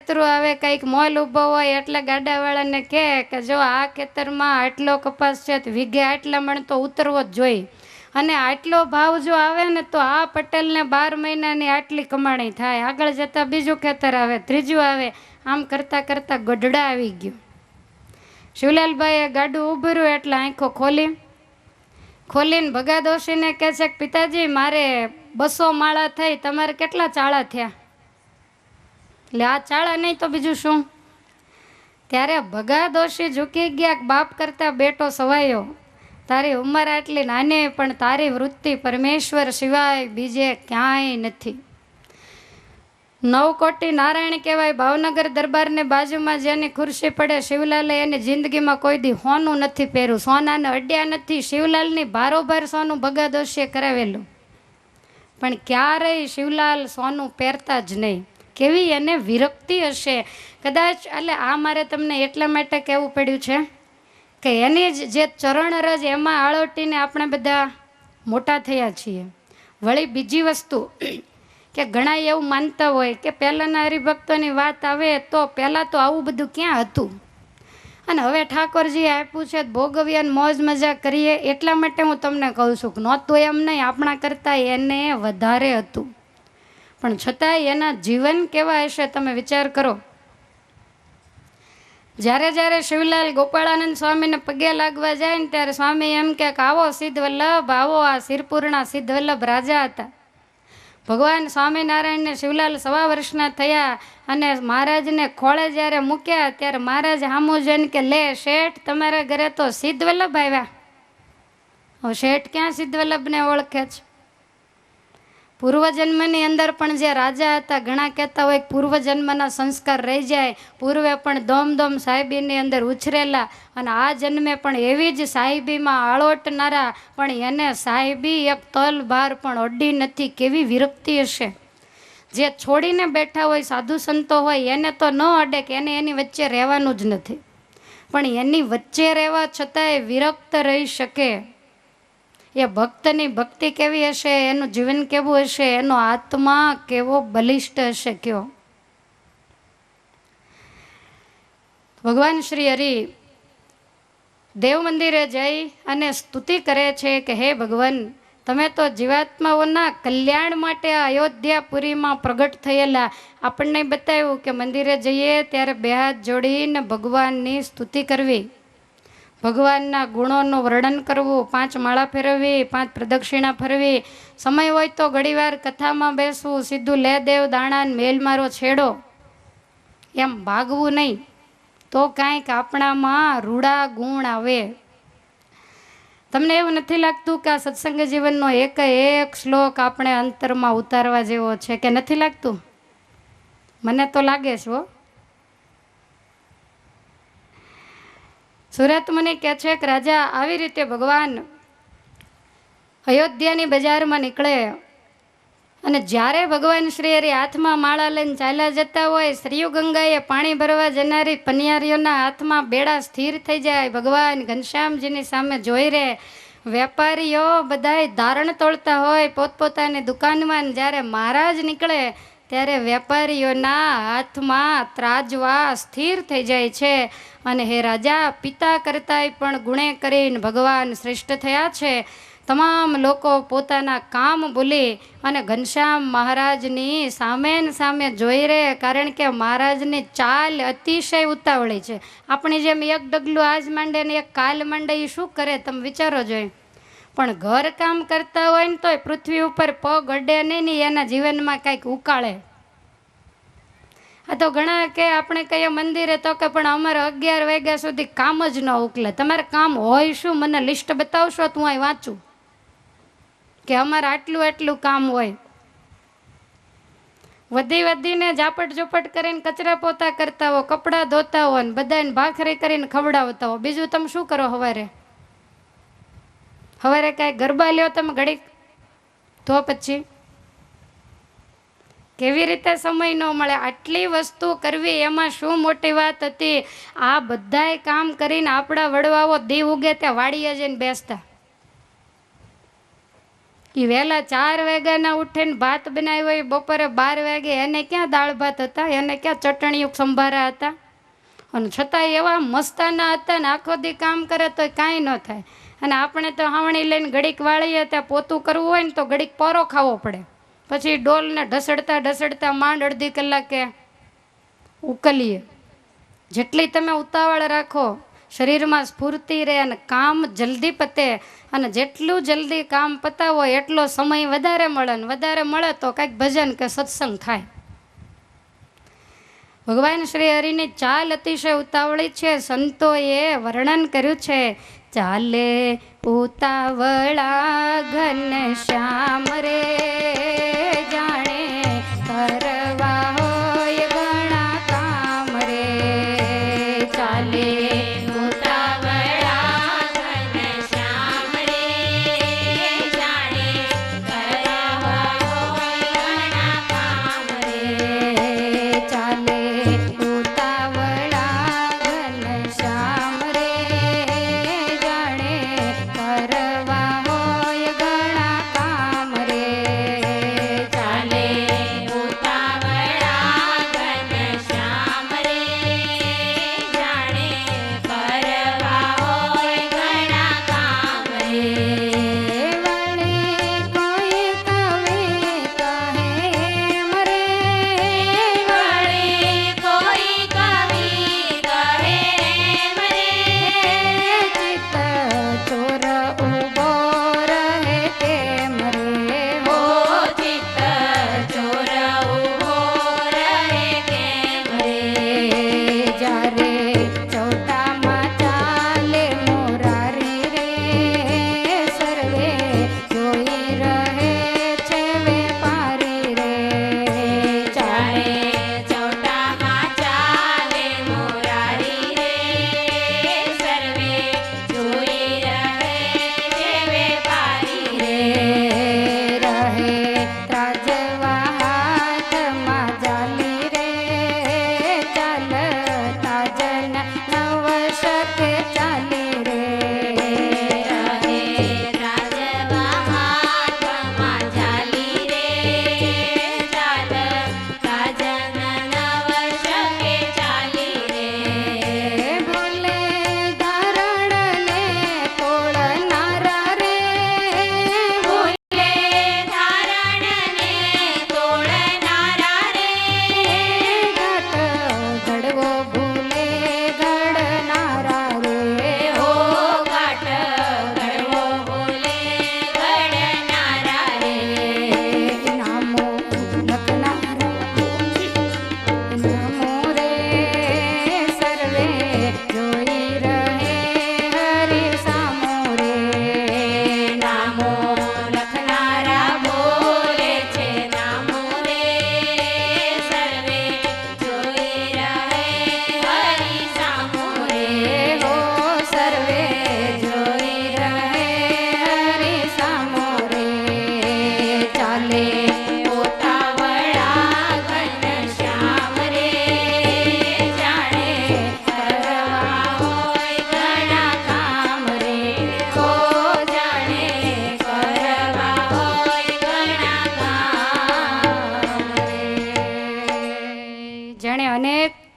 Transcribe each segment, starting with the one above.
ખેતરો આવે, કંઈક મોલ ઊભો હોય એટલે ગાડાવાળાને કહે કે જો આ ખેતરમાં આટલો કપાસ છે તો વીઘે આટલા મણ તો ઉતરવો જ જોઈએ, અને આટલો ભાવ જો આવે ને તો આ પટેલને 12 મહિનાની આટલી કમાણી થાય, આગળ જતાં બીજું ખેતર આવે, ત્રીજું આવે, આમ કરતાં કરતાં ગઢડા આવી ગયું. શિવલાલભાઈએ ગાડું ઊભું રહ્યું એટલે આંખો ખોલીને ભગા ડોશીને કહે છે કે પિતાજી મારે 200 માળા થઈ, તમારે કેટલા ચાળા થયા? એટલે આ ચાળા નહીં તો બીજું શું? ત્યારે ભગા ડોશી ઝૂકી ગયા, બાપ કરતા બેટો સવાયો, તારી ઉંમર આટલી નાની પણ તારી વૃત્તિ પરમેશ્વર સિવાય બીજે ક્યાંય નથી. 9 કોટી નારાયણ કહેવાય. ભાવનગર દરબારને બાજુમાં જેની ખુરશી પડે, શિવલાલે એની જિંદગીમાં કોઈ દી હોનું નથી પહેર્યું, સોનાને અડ્યા નથી. શિવલાલની બારોબાર સોનું ભગા ડોશીએ કરાવેલું, પણ ક્યારેય શિવલાલ સોનું પહેરતા જ નહીં. કેવી એને વિરક્તિ હશે કદાચ. એટલે આ મારે તમને એટલા માટે કહેવું પડ્યું છે કે એની જે ચરણરજ એમાં આળોટીને આપણે બધા મોટા થયા છીએ. વળી બીજી વસ્તુ કે ઘણા એવું માનતા હોય કે પહેલાંના હરિભક્તોની વાત આવે તો પહેલાં તો આવું બધું ક્યાં હતું, અને હવે ઠાકોરજીએ આપ્યું છે ભોગવ્યાને મોજ મજા કરીએ, એટલા માટે હું તમને કહું છું કે નહોતું એમ નહીં, આપણા કરતાં એને વધારે હતું. પણ છતાંય એના જીવન કેવા હશે તમે વિચાર કરો. જ્યારે શિવલાલ ગોપાળાનંદ સ્વામીને પગે લાગવા જાય ને ત્યારે સ્વામી એમ કે આવો સિદ્ધ વલ્લભ આવો. આ સિરપુરના સિદ્ધ વલ્લભ રાજા હતા. ભગવાન સ્વામિનારાયણને શિવલાલ 1.25 વર્ષના થયા અને મહારાજને ખોળે જ્યારે મૂક્યા ત્યારે મહારાજ હામું જોઈને કે લે શેઠ, તમારા ઘરે તો સિદ્ધ વલ્લભ આવ્યા. હવે શેઠ ક્યાં સિદ્ધ વલ્લભને ઓળખે છે? પૂર્વજન્મની અંદર પણ જે રાજા હતા, ઘણા કહેતા હોય પૂર્વજન્મના સંસ્કાર રહી જાય, પૂર્વે પણ દોમ સાહેબીની અંદર ઉછરેલા અને આ જન્મે પણ એવી જ સાહેબીમાં આળોટનારા, પણ એને સાહેબી એક તલ ભાર પણ અડી નથી. કેવી વિરક્તિ હશે. જે છોડીને બેઠા હોય સાધુ સંતો હોય એને તો ન અડે કે એને એની વચ્ચે રહેવાનું જ નથી, પણ એની વચ્ચે રહેવા છતાંય વિરક્ત રહી શકે. એ ભક્તની ભક્તિ કેવી હશે, એનું જીવન કેવું હશે, એનો આત્મા કેવો બલિષ્ઠ હશે કયો. ભગવાન શ્રી હરિ દેવ મંદિરે જઈ અને સ્તુતિ કરે છે કે હે ભગવાન, તમે તો જીવાત્માઓના કલ્યાણ માટે અયોધ્યાપુરીમાં પ્રગટ થયેલા. આપણને બતાવ્યું કે મંદિરે જઈએ ત્યારે 2 હાથ જોડીને ભગવાનની સ્તુતિ કરવી, ભગવાનના ગુણોનું વર્ણન કરવું, 5 માળા ફેરવવી, 5 પ્રદક્ષિણા ફરવી, સમય હોય તો ઘડીવાર કથામાં બેસવું, સીધું લે દેવ દાણા મેલ મારો છેડો, એમ ભાગવું નહીં, તો કાંઈક આપણામાં રૂડા ગુણ આવે. તમને એવું નથી લાગતું કે આ સત્સંગ જીવનનો એક શ્લોક આપણે અંતરમાં ઉતારવા જેવો છે કે નથી લાગતું? મને તો લાગે છે હો. સુરત મુનિ કહે છે કે રાજા આવી રીતે ભગવાન અયોધ્યાની બજારમાં નીકળે અને જ્યારે ભગવાન શ્રી હરિ હાથમાં માળા લઈને ચાલ્યા જતા હોય, શ્રીયુ ગંગાએ પાણી ભરવા જનારી પનિયારીઓના હાથમાં બેડા સ્થિર થઈ જાય. ભગવાન ઘનશ્યામજીની સામે જોઈ રહે. વેપારીઓ બધાય ધારણ તોડતા હોય પોતપોતાની દુકાનમાં. જ્યારે મહારાજ નીકળે ત્યારે વેપારીઓના હાથમાં ત્રાજવા સ્થિર થઈ જાય છે. અને હે રાજા, પિતા કરતાંય પણ ગુણે કરીને ભગવાન શ્રેષ્ઠ થયા છે. તમામ લોકો પોતાના કામ ભૂલી અને ઘનશ્યામ મહારાજની સામે જોઈ રહે, કારણ કે મહારાજની ચાલ અતિશય ઉતાવળી છે. આપણી જેમ એક ડગલું આજ માંડે ને એક કાલ માંડે, એ શું કરે તમે વિચારો જોઈએ. પણ ઘર કામ કરતા હોય ને તોય પૃથ્વી ઉપર પગ અડે નહીં ને એના જીવનમાં કાંઈક ઉકાળે. આ તો ઘણા કે આપણે કહીએ મંદિરે તો કે પણ અમારે 11 વાગ્યા સુધી કામ જ ન ઉકલે. તમારે કામ હોય શું? મને લિસ્ટ બતાવશો તો હું અહીં વાંચું કે અમારે આટલું કામ હોય. વધીને ઝાપટ ઝૂપટ કરીને કચરા પોતા કરતા હો, કપડાં ધોતા હો ને બધાને ભાખરી કરીને ખવડાવતા હો. બીજું તમે શું કરો? હવારે કાંઈ ગરબા લ્યો તમે ઘડીક, તો પછી કેવી રીતે સમય ન મળે? આટલી વસ્તુ કરવી એમાં શું મોટી વાત હતી? આ બધાય કામ કરીને આપણા વડવાઓ દી ઉગે ત્યાં વાડીએ જઈને બેસતા. એ વહેલા 4 વાગ્યાના ઉઠીને ભાત બનાવ્યો હોય, બપોરે 12 વાગે એને ક્યાં દાળ ભાત હતા, એને ક્યાં ચટણીયું સંભારા હતા, અને છતાં એવા મસ્તાના હતા ને આખો દી કામ કરે તો કાંઈ ન થાય. અને આપણે તો હાવણી લઈને ઘડીક વાળીએ ત્યાં પોતું કરવું હોય ને તો ઘડીક પરો ખાવો પડે, પછી ડોલને ઢસડતા ઢસડતા માંડ અડધી કલાકે ઉકલીએ. જેટલી તમે ઉતાવળ રાખો શરીરમાં સ્ફૂર્તિ રહે અને કામ જલ્દી પતે, અને જેટલું જલ્દી કામ પતાવો એટલો સમય વધારે મળે, ને વધારે મળે તો કંઈક ભજન કે સત્સંગ થાય. ભગવાન શ્રી હરિની ચાલ અતિશય ઉતાવળી છે. સંતોએ વર્ણન કર્યું છે, ચાલે ઉતાવળા ઘન શ્યામ રે, જાણે કરવા હોય ઘણા કામ રે. ચાલે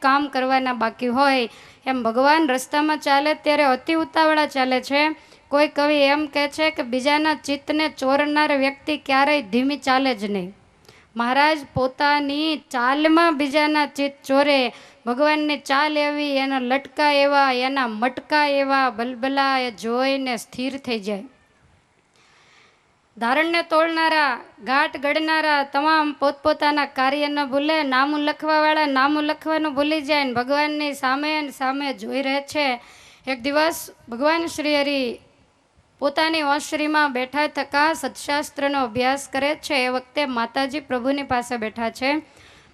કામ કરવાના બાકી હોય એમ ભગવાન રસ્તામાં ચાલે ત્યારે અતિ ઉતાવળા ચાલે છે. કોઈ કવિ એમ કહે છે કે બીજાના ચિત્તને ચોરનાર વ્યક્તિ ક્યારેય ધીમી ચાલે જ નહીં. મહારાજ પોતાની ચાલમાં બીજાના ચિત્ત ચોરે. ભગવાનની ચાલ એવી, એના લટકા એવા, એના મટકા એવા, બલબલા એ જોઈને સ્થિર થઈ જાય. ધારણને તોડનારા, ઘાટ ગળનારા તમામ પોતપોતાના કાર્ય ન ભૂલે. નામું લખવાવાળા નામું લખવાનું ભૂલી જાય ને ભગવાનની સામે ને સામે જોઈ રહે છે. એક દિવસ ભગવાન શ્રી હરિ પોતાની ઓસરીમાં બેઠા થકા સત્શાસ્ત્રનો અભ્યાસ કરે છે. એ વખતે માતાજી પ્રભુની પાસે બેઠા છે.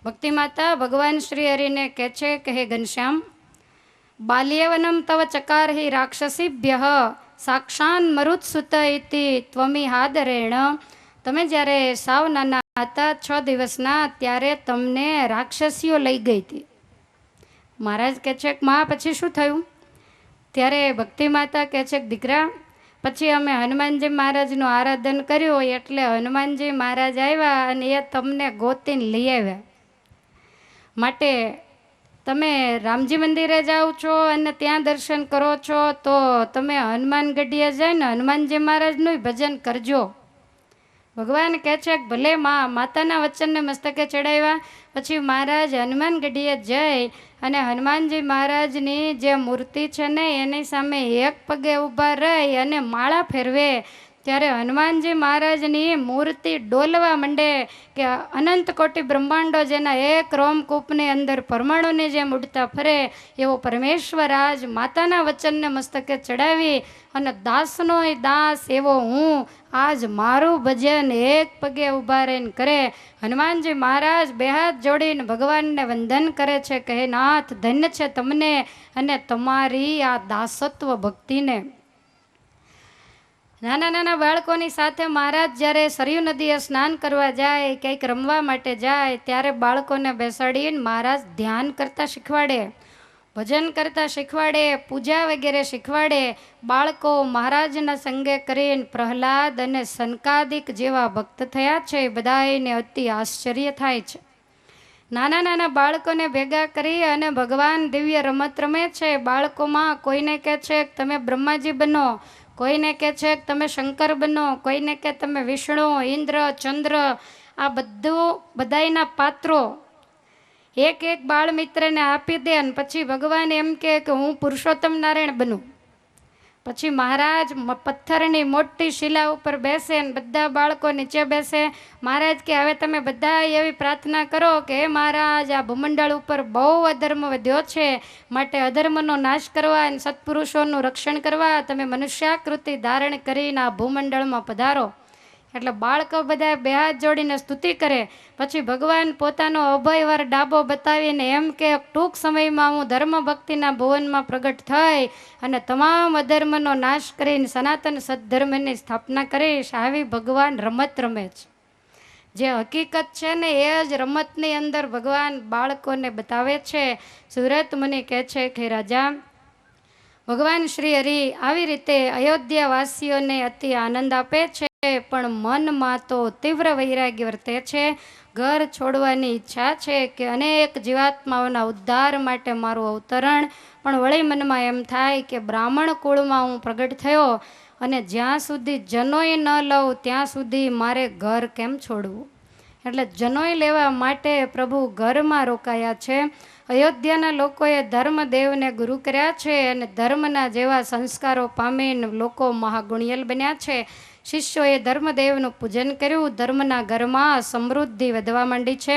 ભક્તિ માતા ભગવાન શ્રી હરિને કહે છે કે હે ઘનશ્યામ, બાલ્યવનમ તવ ચકારહિ રાક્ષસીભ્ય સાક્ષાન મરુત્સુત ઇતિ ત્વમિહાદરેણ. તમે જ્યારે સાવ નાના હતા, 6 દિવસના, ત્યારે તમને રાક્ષસીઓ લઈ ગઈ હતી. મહારાજ કહે છે કે માં પછી શું થયું? ત્યારે ભક્તિ માતા કહે છે કે દીકરા, પછી અમે હનુમાનજી મહારાજનું આરાધન કર્યું, એટલે હનુમાનજી મહારાજ આવ્યા અને એ તમને ગોતીને લઈ આવ્યા. માટે તમે રામજી મંદિરે જાઓ છો અને ત્યાં દર્શન કરો છો તો તમે હનુમાન ગઢીએ જઈને હનુમાનજી મહારાજનું ભજન કરજો. ભગવાન કહે છે કે ભલે માતાના વચનને મસ્તકે ચડાવ્યા. પછી મહારાજ હનુમાન ગઢીએ જઈ અને હનુમાનજી મહારાજની જે મૂર્તિ છે ને એની સામે એક પગે ઊભા રહી અને માળા ફેરવે, ત્યારે હનુમાનજી મહારાજની મૂર્તિ ડોલવા માંડે કે અનંત કોટી બ્રહ્માંડો જેના એક રોમકૂપની અંદર પરમાણુની જેમ ઉડતા ફરે એવો પરમેશ્વર આજ માતાના વચનને મસ્તકે ચડાવી અને દાસનો દાસ એવો હું આજ મારું ભજન એક પગે ઊભા રહીને કરે. હનુમાનજી મહારાજ બે હાથ જોડીને ભગવાનને વંદન કરે છે કે હે નાથ, ધન્ય છે તમને અને તમારી આ દાસત્વ ભક્તિને. નાના નાના બાળકોની સાથે મહારાજ જ્યારે સરયુ નદીએ સ્નાન કરવા જાય, કંઈક રમવા માટે જાય, ત્યારે બાળકોને બેસાડીને મહારાજ ધ્યાન કરતા શીખવાડે, ભજન કરતા શીખવાડે, પૂજા વગેરે શીખવાડે. બાળકો મહારાજના સંગે કરીને પ્રહલાદ અને સનકાદિક જેવા ભક્ત થયા છે. બધાને અતિ આશ્ચર્ય થાય છે. નાના નાના બાળકોને ભેગા કરી અને ભગવાન દિવ્ય રમત રમે છે. બાળકોમાં કોઈને કહે છે કે તમે બ્રહ્માજી બનો, કોઈને કહે છે કે તમે શંકર બનો, કોઈને કે તમે વિષ્ણુ, ઇન્દ્ર, ચંદ્ર. આ બધાયના પાત્રો એક એક બાળ મિત્રને આપી દે અને પછી ભગવાન એમ કે હું પુરુષોત્તમ નારાયણ બનું. પછી મહારાજ પથ્થરની મોટી શિલા ઉપર બેસે અને બધા બાળકો નીચે બેસે. મહારાજ કે હવે તમે બધા એવી પ્રાર્થના કરો કે હે મહારાજ, આ ભૂમંડળ ઉપર બહુ અધર્મ વધ્યો છે, માટે અધર્મનો નાશ કરવા અને સત્પુરુષોનું રક્ષણ કરવા તમે મનુષ્યાકૃતિ ધારણ કરીને આ ભૂમંડળમાં પધારો. એટલે બાળકો બધા બે હાથ જોડીને સ્તુતિ કરે. પછી ભગવાન પોતાનો અભયવાર ડાબો બતાવીને એમ કે ટૂંક સમયમાં હું ધર્મ ભક્તિના ભુવનમાં પ્રગટ થઈ અને તમામ અધર્મનો નાશ કરીને સનાતન સદ્ધર્મની સ્થાપના કરીશ. આવી ભગવાન રમત રમે છે. જે હકીકત છે ને એ જ રમતની અંદર ભગવાન બાળકોને બતાવે છે. સુરત મુનિ કહે છે કે રાજા, ભગવાન શ્રી હરિ આવી રીતે અયોધ્યા વાસીઓને અતિ આનંદ આપે છે, પણ મનમાં તો તીવ્ર વૈરાગ્ય વર્તે છે. ઘર છોડવાની ઈચ્છા છે કે અનેક જીવાત્માઓના ઉદ્ધાર માટે મારું અવતરણ. પણ વળી મનમાં એમ થાય કે બ્રાહ્મણ કુળમાં હું પ્રગટ થયો અને જ્યાં સુધી જનોય ન લઉં ત્યાં સુધી મારે ઘર કેમ છોડવું. એટલે જનોય લેવા માટે પ્રભુ ઘરમાં રોકાયા છે. અયોધ્યાના લોકોએ ધર્મદેવને ગુરુ કર્યા છે અને ધર્મના જેવા સંસ્કારો પામીને લોકો મહાગુણિયલ બન્યા છે. શિષ્યોએ ધર્મદેવનું પૂજન કર્યું. ધર્મના ઘરમાં સમૃદ્ધિ વધવા માંડી છે.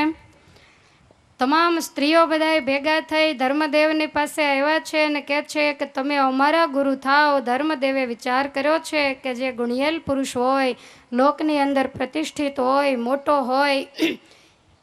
તમામ સ્ત્રીઓ બધાએ ભેગા થઈ ધર્મદેવની પાસે આવ્યા છે અને કહે છે કે તમે અમારા ગુરુ થાઓ. ધર્મદેવે વિચાર કર્યો છે કે જે ગુણિયલ પુરુષ હોય, લોકની અંદર પ્રતિષ્ઠિત હોય, મોટો હોય,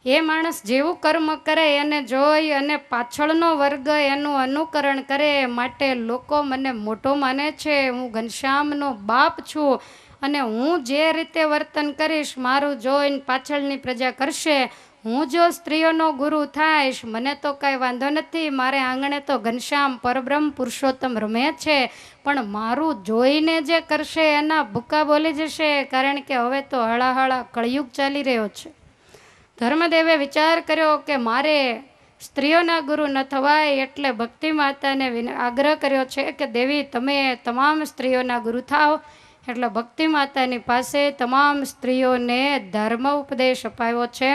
એ માણસ જેવું કર્મ કરે એને જોઈ અને પાછળનો વર્ગ એનું અનુકરણ કરે. માટે લોકો મને મોટો માને છે. હું ઘનશ્યામનો બાપ છું અને હું જે રીતે વર્તન કરીશ મારું જોઈને પાછળની પ્રજા કરશે. હું જો સ્ત્રીઓનો ગુરુ થાઈશ મને તો કાંઈ વાંધો નથી, મારે આંગણે તો ઘનશ્યામ પરબ્રહ્મ પુરુષોત્તમ રમે છે, પણ મારું જોઈને જે કરશે એના ભૂકા બોલી જશે, કારણ કે હવે તો હળાહળા કળિયુગ ચાલી રહ્યો છે. ધર્મદેવે વિચાર કર્યો કે મારે સ્ત્રીઓના ગુરુ ન થવાય, એટલે ભક્તિ માતાને આગ્રહ કર્યો છે કે દેવી તમે તમામ સ્ત્રીઓના ગુરુ થાવ. એટલે ભક્તિ માતાની પાસે તમામ સ્ત્રીઓને ધર્મ ઉપદેશ અપાયો છે.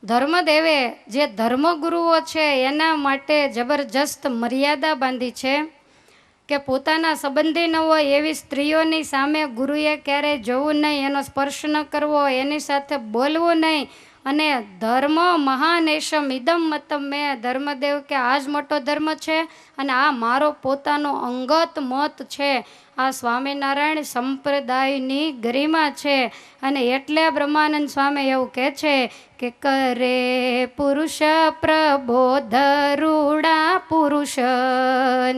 ધર્મદેવે જે ધર્મગુરુઓ છે એના માટે જબરજસ્ત મર્યાદા બાંધી છે કે પોતાના સંબંધી ન હોય એવી સ્ત્રીઓની સામે ગુરુએ ક્યારેય જવું નહીં, એનો સ્પર્શ ન કરવો, એની સાથે બોલવું નહીં. અને ધર્મ મહાન એશમ ઇદમ મતમ મેં, ધર્મદેવ કે આ જ મોટો ધર્મ છે અને આ મારો પોતાનો અંગત મત છે. આ સ્વામિનારાયણ સંપ્રદાયની ગરિમા છે. અને એટલે બ્રહ્માનંદ સ્વામી એવું કહે છે કે કરે પુરુષ પ્રબોધ રૂડા પુરુષ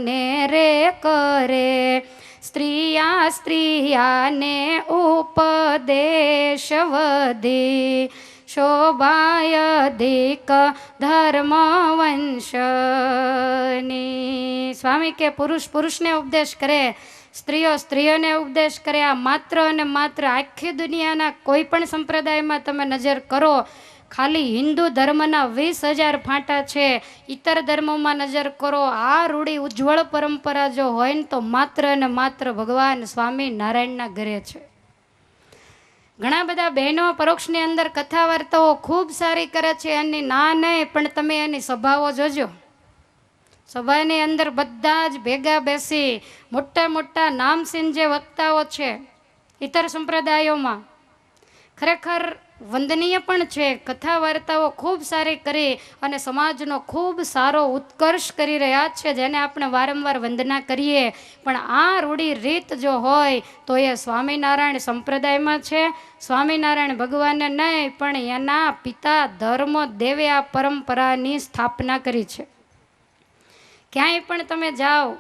ને રે કરે સ્ત્રીયાને ઉપદેશ વધી શોભાય અધિક ધર્મ વંશની. સ્વામી કે પુરુષ પુરુષને ઉપદેશ કરે, સ્ત્રીઓ સ્ત્રીઓને ઉપદેશ કરે. આ માત્ર અને માત્ર આખી દુનિયાના કોઈ પણ સંપ્રદાયમાં તમે નજર કરો, ખાલી હિન્દુ ધર્મના 20,000 ફાંટા છે. ઇતર ધર્મોમાં નજર કરો, આ રૂડી ઉજ્જવળ પરંપરા જો હોય ને તો માત્ર અને માત્ર ભગવાન સ્વામિનારાયણના ઘરે છે. ઘણા બધા બહેનો પરોક્ષની અંદર કથા વાર્તાઓ ખૂબ સારી કરે છે, એની ના નહીં, પણ તમે એની સભાઓ જોજો. સભાની અંદર બધા જ ભેગા બેસી મોટા મોટા નામસીન જે વક્તાઓ છે ઇતર સંપ્રદાયોમાં, ખરેખર વંદનીય પણ છે. કથા વાર્તાઓ ખૂબ સારી કરી અને સમાજનો ખૂબ સારો ઉત્કર્ષ કરી રહ્યા છે, જેને આપણે વારંવાર વંદના કરીએ. પણ આ રૂઢી રીત જો હોય તો એ સ્વામિનારાયણ સંપ્રદાયમાં છે. સ્વામિનારાયણ ભગવાને નહીં, પણ એના પિતા ધર્મદેવે આ પરંપરાની સ્થાપના કરી છે. ક્યાંય પણ તમે જાઓ,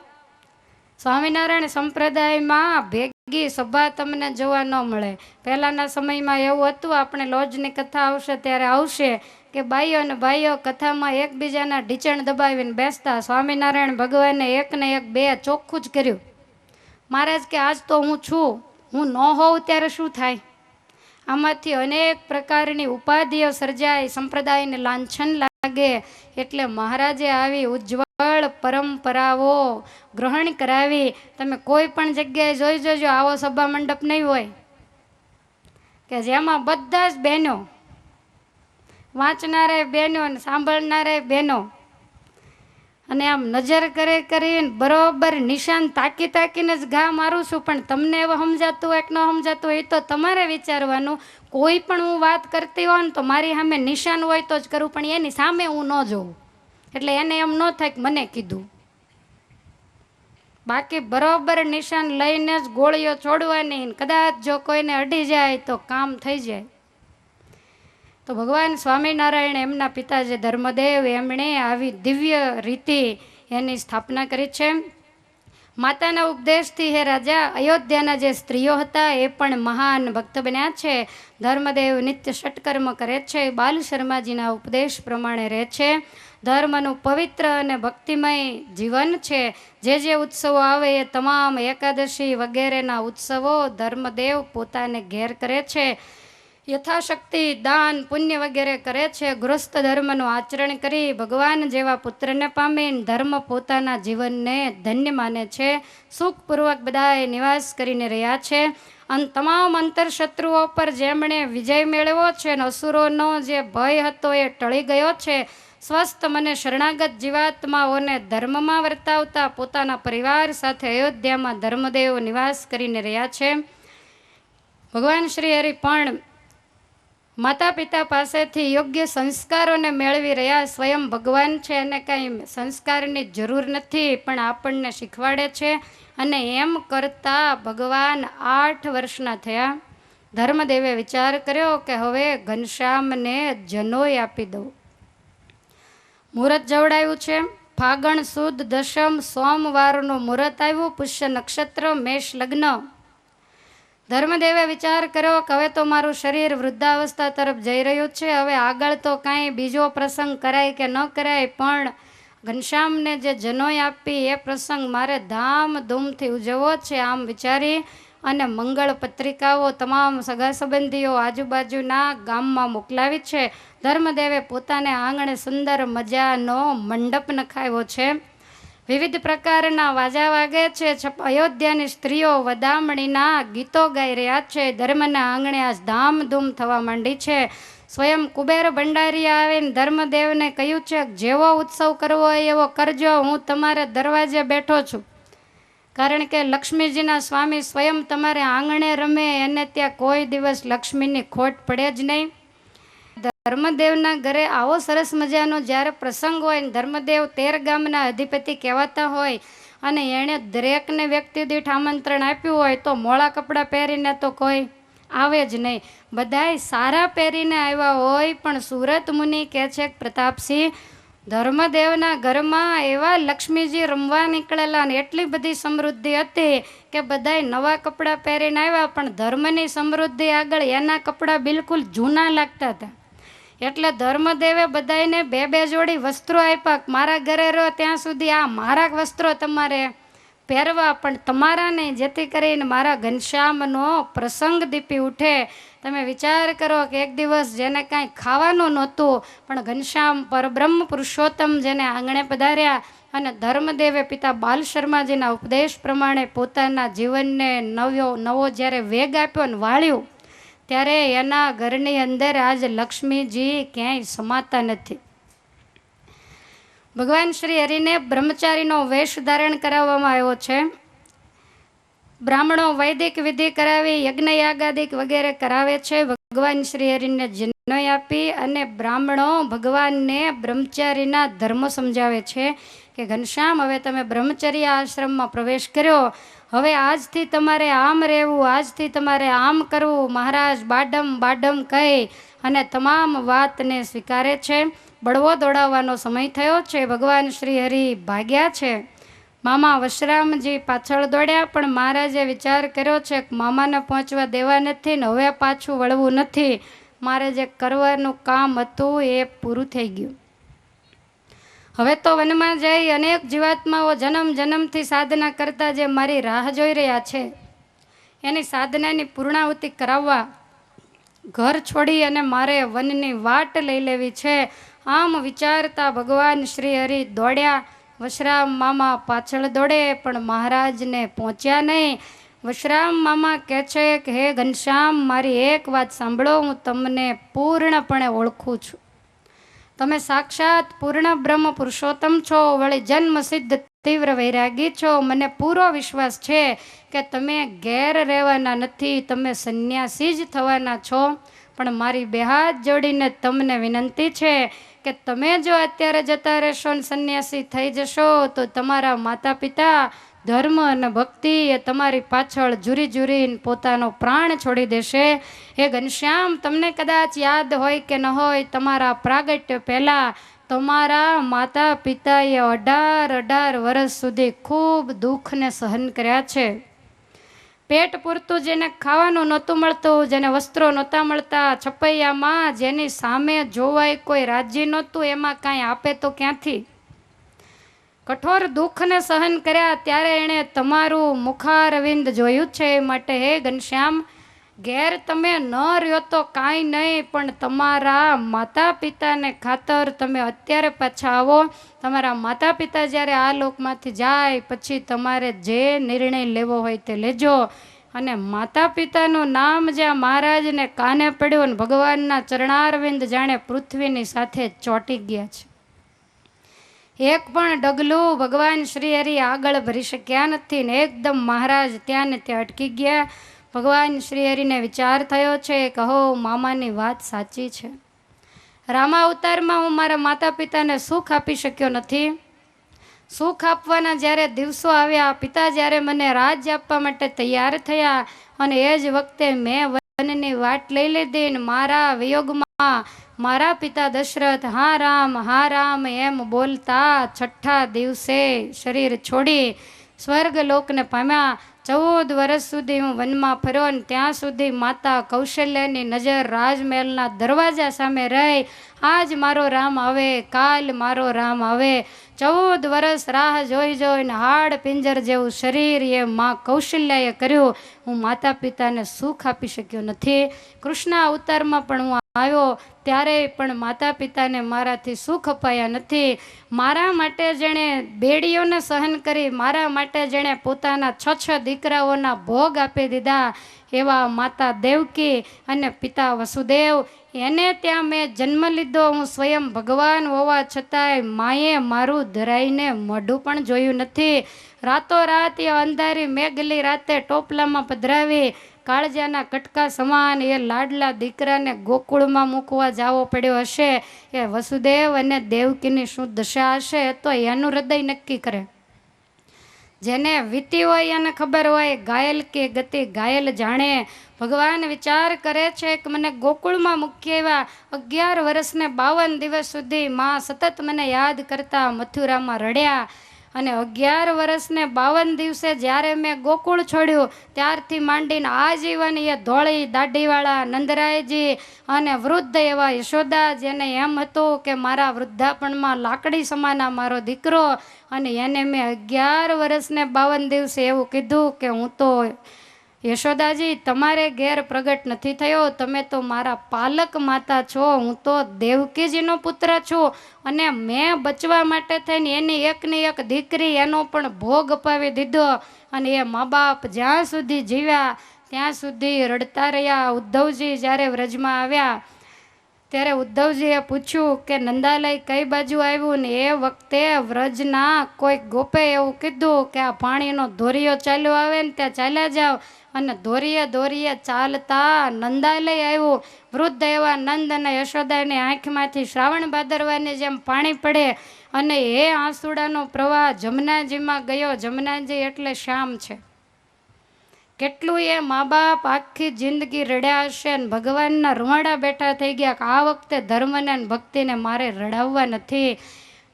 સ્વામિનારાયણ સંપ્રદાયમાં ભેગી સભા તમને જોવા ન મળે. પહેલાંના સમયમાં એવું હતું, આપણે લોજની કથા આવશે ત્યારે આવશે કે બાઈઓ અને ભાઈઓ કથામાં એકબીજાના ઢીચણ દબાવીને બેસતા. સ્વામિનારાયણ ભગવાને એકને એક બે ચોખ્ખું જ કર્યું. મહારાજ કે આજ તો હું છું, હું ન હોઉં ત્યારે શું થાય? આમાંથી અનેક પ્રકારની ઉપાધિઓ સર્જાય, સંપ્રદાયને લાંછન લાગે. એટલે મહારાજે આવી ઉજ્જવળ પરંપરાઓ ગ્રહણ કરાવી. તમે કોઈ પણ જગ્યાએ જોઈ જોજો, આવો સભા મંડપ નહીં હોય કે જેમાં બધા જ બહેનો, વાંચનારે બહેનો અને સાંભળનારે બહેનો, અને આમ નજર કરીને બરોબર નિશાન તાકી તાકીને જ ઘા મારું છું. પણ તમને એવું સમજાતું હોય કે ન સમજાતું હોય એ તો તમારે વિચારવાનું. કોઈ પણ હું વાત કરતી હોય ને તો મારી સામે નિશાન હોય તો જ કરું, પણ એની સામે હું ન જોઉં. એટલે એને એમ ન થાય કે મને કીધું. બાકી બરોબર નિશાન લઈને જ ગોળીઓ છોડવાની. કદાચ જો કોઈને અડી જાય તો કામ થઈ જાય. તો ભગવાન સ્વામિનારાયણ એમના પિતા જે ધર્મદેવ, એમણે આવી દિવ્ય રીતિ એની સ્થાપના કરી છે. માતાના ઉપદેશથી હે રાજા, અયોધ્યાના જે સ્ત્રીઓ હતા એ પણ મહાન ભક્ત બન્યા છે. ધર્મદેવ નિત્ય ષટકર્મ કરે છે, બાલ શર્માજીના ઉપદેશ પ્રમાણે રહે છે. ધર્મનું પવિત્ર અને ભક્તિમય જીવન છે. જે ઉત્સવો આવે એ તમામ એકાદશી વગેરેના ઉત્સવો ધર્મદેવ પોતાને ઘેર કરે છે. યથાશક્તિ દાન પુણ્ય વગેરે કરે છે. ગૃહસ્થ ધર્મનું આચરણ કરી ભગવાન જેવા પુત્રને પામીને ધર્મ પોતાના જીવનને ધન્ય માને છે. સુખપૂર્વક બધાએ નિવાસ કરીને રહ્યા છે. અને તમામ અંતરશત્રુઓ પર જેમણે વિજય મેળવ્યો છે અને અસુરોનો જે ભય હતો એ ટળી ગયો છે. સ્વસ્થ મને શરણાગત જીવાત્માઓને ધર્મમાં વર્તાવતા પોતાના પરિવાર સાથે અયોધ્યામાં ધર્મદેવ નિવાસ કરીને રહ્યા છે. ભગવાન શ્રી હરિ પણ માતા પિતા પાસેથી યોગ્ય સંસ્કારોને મેળવી રહ્યા. સ્વયં ભગવાન છે, એને કંઈ સંસ્કારની જરૂર નથી, પણ આપણને શીખવાડે છે. અને એમ કરતા ભગવાન 8 વર્ષના થયા. ધર્મદેવે વિચાર કર્યો કે હવે ઘનશ્યામને જનોય આપી દઉં. મુહૂર્ત જવડાયું છે. ફાગણ સુદ દશમ સોમવારનું મુહૂર્ત આવ્યું. પુષ્ય નક્ષત્ર, મેષ લગ્ન. ધર્મદેવે વિચાર કર્યો કે હવે તો મારું શરીર વૃદ્ધાવસ્થા તરફ જઈ રહ્યું છે. હવે આગળ તો કાંઈ બીજો પ્રસંગ કરાય કે ન કરાય, પણ ઘનશ્યામને જે જનોય આપી એ પ્રસંગ મારે ધામધૂમથી ઉજવવો છે. આમ વિચારી અને મંગળ પત્રિકાઓ તમામ સગા સંબંધીઓ આજુબાજુના ગામમાં મોકલાવી છે. ધર્મદેવે પોતાને આંગણે સુંદર મજાનો મંડપ નખાવ્યો છે. વિવિધ પ્રકારના વાજા વાગે છે. અયોધ્યાની સ્ત્રીઓ વધામણીના ગીતો ગાઈ રહ્યા છે. ધર્મના આંગણે આજ ધામધૂમ થવા માંડી છે. સ્વયં કુબેર ભંડારી આવીને ધર્મદેવને કહ્યું છે, જેવો ઉત્સવ કરવો હોય એવો કરજો, હું તમારા દરવાજે બેઠો છું. કારણ કે લક્ષ્મીજીના સ્વામી સ્વયં તમારે આંગણે રમે, એને ત્યાં કોઈ દિવસ લક્ષ્મીની ખોટ પડે જ નહીં. ધર્મદેવના ઘરે આવો સરસ મજાનો જ્યારે પ્રસંગ હોય ને, ધર્મદેવ 13 ગામના અધિપતિ કહેવાતા હોય અને એણે દરેકને વ્યક્તિ દીઠ આમંત્રણ આપ્યું હોય, તો મોળા કપડાં પહેરીને તો કોઈ આવે જ નહીં. બધાય સારા પહેરીને આવ્યા હોય. પણ સુરત મુનિ કહે છે કે પ્રતાપસિંહ, ધર્મદેવના ઘરમાં એવા લક્ષ્મીજી રમવા નીકળેલા અને એટલી બધી સમૃદ્ધિ હતી કે બધાય નવા કપડાં પહેરીને આવ્યા, પણ ધર્મની સમૃદ્ધિ આગળ એના કપડાં બિલકુલ જૂના લાગતા હતા. એટલે ધર્મદેવે બધાને બે બે જોડી વસ્ત્રો આપ્યા. મારા ઘરે રહો ત્યાં સુધી આ મારા વસ્ત્રો તમારે પહેરવા, પણ તમારા નહીં, જેથી કરીને મારા ઘનશ્યામનો પ્રસંગ દીપી ઉઠે. તમે વિચાર કરો કે એક દિવસ જેને કાંઈ ખાવાનું નહોતું, પણ ઘનશ્યામ પરબ્રહ્મ પુરુષોત્તમ જેને આંગણે પધાર્યા અને ધર્મદેવે પિતા બાલ શર્માજીના ઉપદેશ પ્રમાણે પોતાના જીવનને નવો જ્યારે વેગ આપ્યો ને વાળ્યું, ત્યારે એના ઘરની અંદર આજ લક્ષ્મીજી ક્યાંય સમાતા નથી. ભગવાન શ્રી હરિને બ્રહ્મચારીનો વેશ ધારણ કરાવવામાં આવ્યો છે. બ્રાહ્મણો વૈદિક વિધિ કરાવી યજ્ઞ યાગાદિક વગેરે કરાવે છે. ભગવાન શ્રી હરિને જન્મ આપી અને બ્રાહ્મણો ભગવાનને બ્રહ્મચારીના ધર્મ સમજાવે છે કે ઘનશ્યામ, હવે તમે બ્રહ્મચર્ય આશ્રમમાં પ્રવેશ કર્યો, હવે આજથી તમારે આમ રહેવું, આજથી તમારે આમ કરવું. મહારાજ બાડમ બાડમ કહી અને તમામ વાતને સ્વીકારે છે. બળવો દોડાવવાનો સમય થયો છે. ભગવાન શ્રી હરિ ભાગ્યા છે. મામા વશરામજી પાછળ દોડ્યા, પણ મહારાજે વિચાર કર્યો છે કે મામાને પહોંચવા દેવા નથી ને હવે પાછું વળવું નથી. મારે જે કરવાનું કામ હતું એ પૂરું થઈ ગયું. હવે તો વનમાં જઈ અનેક જીવાત્માઓ જન્મ જન્મથી સાધના કરતા જે મારી રાહ જોઈ રહ્યા છે, એની સાધનાની પૂર્ણાહુતિ કરાવવા ઘર છોડી અને મારે વનની વાટ લઈ લેવી છે. આમ વિચારતા ભગવાન શ્રી હરિ દોડ્યા. વશરામ મામા પાછળ દોડે, પણ મહારાજને પહોંચ્યા નહીં. વશરામ મામા કહે છે કે હે ઘનશ્યામ, મારી એક વાત સાંભળો, હું તમને પૂર્ણપણે ઓળખું છું. તમે સાક્ષાત પૂર્ણ બ્રહ્મ પુરુષોત્તમ છો, વળી જન્મ સિદ્ધ તીવ્ર વૈરાગી છો. મને પૂરો વિશ્વાસ છે કે તમે ઘેર રહેવાના નથી, તમે સંન્યાસી જ થવાના છો. પણ મારી બે હાથ જોડીને તમને વિનંતી છે કે તમે જો અત્યારે જતા રહેશો ને સંન્યાસી થઈ જશો, તો તમારા માતા પિતા ધર્મ અને ભક્તિ એ તમારી પાછળ ઝૂરી ઝૂરીને પોતાનો પ્રાણ છોડી દેશે. એ ઘનશ્યામ, તમને કદાચ યાદ હોય કે ન હોય, તમારા પ્રાગટ્ય પહેલાં તમારા માતા પિતાએ 18 વર્ષ સુધી ખૂબ દુઃખને સહન કર્યા છે. પેટ પૂરતું જેને ખાવાનું નહોતું મળતું, જેને વસ્ત્રો નહોતા મળતા, છપૈયામાં જેની સામે જોવાય કોઈ રાજી નહોતું, એમાં કાંઈ આપે તો ક્યાંથી? કઠોર દુઃખને સહન કર્યા ત્યારે એણે તમારું મુખારવિંદ જોયું છે. માટે હે ઘનશ્યામ, ઘેર તમે ન રહ્યો તો કાંઈ નહીં, પણ તમારા માતા પિતાને ખાતર તમે અત્યારે પાછા આવો. તમારા માતા પિતા જ્યારે આ લોકમાંથી જાય પછી તમારે જે નિર્ણય લેવો હોય તે લેજો. અને માતા પિતાનું નામ જ્યાં મહારાજને કાને પડ્યું ને ભગવાનના ચરણારવિંદ જાણે પૃથ્વીની સાથે ચોંટી ગયા છે. એક પણ ડગલું ભગવાન શ્રી હરિ આગળ ભરી શક્યા નથી ને એકદમ મહારાજ ત્યાં ને ત્યાં અટકી ગયા. ભગવાન શ્રી હરિને વિચાર થયો છે કે હો, મામાની વાત સાચી છે. રામા અવતારમાં હું મારા માતા પિતાને સુખ આપી શક્યો નથી. સુખ આપવાના જ્યારે દિવસો આવ્યા, પિતા જ્યારે મને રાજ્ય આપવા માટે તૈયાર થયા, અને એ જ વખતે મેં વનની વાટ લઈ લીધી ને મારા વિયોગમાં મારા પિતા દશરથ હા રામ એમ બોલતા 6ઠા દિવસે શરીર છોડી સ્વર્ગ લોકને પામ્યા. 14 વર્ષ સુધી હું વનમાં ફર્યો ને ત્યાં સુધી માતા કૌશલ્યાની નજર રાજમહેલના દરવાજા સામે રહી. આજ મારો રામ આવે, કાલ મારો રામ આવે. 14 વર્ષ રાહ જોઈ જોઈને હાડ પિંજર જેવું શરીર એ માં કૌશલ્યાએ કર્યું. હું માતા પિતાને સુખ આપી શક્યો નથી. કૃષ્ણ અવતારમાં પણ હું આવ્યો ત્યારે પણ માતા પિતાને મારાથી સુખ અપાયા નથી. મારા માટે જેણે બેડીઓને સહન કરી, મારા માટે જેણે પોતાના 6 દીકરાઓના ભોગ આપી દીધા, એવા માતા દેવકી અને પિતા વસુદેવ, એને ત્યાં મેં જન્મ લીધો. હું સ્વયં ભગવાન હોવા છતાંય માએ મારું ધરાઈને મોઢું પણ જોયું નથી. રાતોરાત એ અંધારી મેઘલી રાતે ટોપલામાં પધરાવી કાળજાના કટકા સમાન એ લાડલા દીકરાને ગોકુળમાં મૂકવા જાવો પડ્યો હશે. એ વસુદેવ અને દેવકીની શું દશા હશે તો એનું હૃદય નક્કી કરે. જેને વીતી હોય એને ખબર હોય, ઘાયલ કે ગતિ ઘાયલ જાણે. ભગવાન વિચાર કરે છે કે મને ગોકુળમાં મૂકી એવા 11 વર્ષને 52 દિવસ સુધી માં સતત મને યાદ કરતા મથુરામાં રડ્યા. અને 11 વર્ષને 52 દિવસે જ્યારે મેં ગોકુળ છોડ્યું ત્યારથી માંડીને આજીવન એ ધોળી દાઢીવાળા નંદરાયજી અને વૃદ્ધ એવા યશોદા, જેને એમ હતું કે મારા વૃદ્ધાપણમાં લાકડી સમાના મારો દીકરો, અને એને મેં 11 વર્ષને 52 દિવસે એવું કીધું કે હું તો યશોદાજી તમારે ઘેર પ્રગટ નથી થયો, તમે તો મારા પાલક માતા છો, હું તો દેવકીજીનો પુત્ર છું, અને મેં બચવા માટે થઈને એની એકની એક દીકરી એનો પણ ભોગ અપાવી દીધો, અને એ મા બાપ જ્યાં સુધી જીવ્યા ત્યાં સુધી રડતા રહ્યા. ઉદ્ધવજી જ્યારે વ્રજમાં આવ્યા ત્યારે ઉદ્ધવજીએ પૂછ્યું કે નંદાલય કઈ બાજુ આવ્યું, ને એ વખતે વ્રજના કોઈ ગોપે એવું કીધું કે આ પાણીનો ધોરિયો ચાલ્યો આવે ને ત્યાં ચાલ્યા જાઓ, અને ધોરીએ ધોરીએ ચાલતા નંદાલય આવ્યું. વૃદ્ધ એવા નંદ અને યશોદાની આંખમાંથી શ્રાવણ ભાદરવાની જેમ પાણી પડે, અને એ આંસુડાનો પ્રવાહ જમનાજીમાં ગયો. જમનાજી એટલે શ્યામ છે. કેટલું એ મા બાપ આખી જિંદગી રડ્યા હશે, ને ભગવાનના રૂવાડા બેઠા થઈ ગયા કે આ વખતે ધર્મને અને ભક્તિને મારે રડાવવા નથી.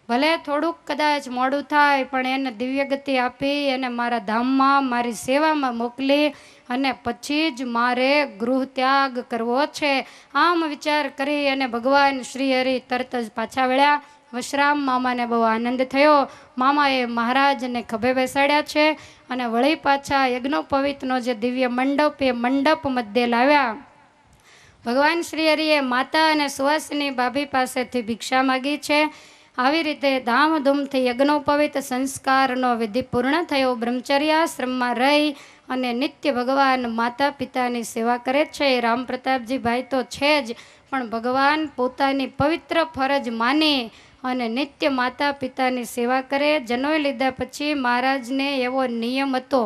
ભલે થોડુંક કદાચ મોડું થાય પણ એને દિવ્ય ગતિ આપી એને મારા ધામમાં મારી સેવામાં મોકલી, અને પછી જ મારે ગૃહ ત્યાગ કરવો છે. આમ વિચાર કરી અને ભગવાન શ્રી હરિ તરત જ પાછા વળ્યા. વશરામ મામાને બહુ આનંદ થયો. મામાએ મહારાજને ખભે બેસાડ્યા છે અને વળી પાછા યજ્ઞોપવિતનો જે દિવ્ય મંડપ એ મંડપ મધ્યે લાવ્યા. ભગવાન શ્રી હરિએ માતા અને સુવાસિની ભાભી પાસેથી ભિક્ષા માગી છે. આવી રીતે ધામધૂમથી યજ્ઞોપવિત સંસ્કારનો વિધિ પૂર્ણ થયો. બ્રહ્મચર્યાશ્રમમાં રહી અને નિત્ય ભગવાન માતા પિતાની સેવા કરે છે. રામ પ્રતાપજી ભાઈ તો છે જ, પણ ભગવાન પોતાની પવિત્ર ફરજ માની અને નિત્ય માતા પિતાની સેવા કરે. જનોઈ લીધા પછી મહારાજને એવો નિયમ હતો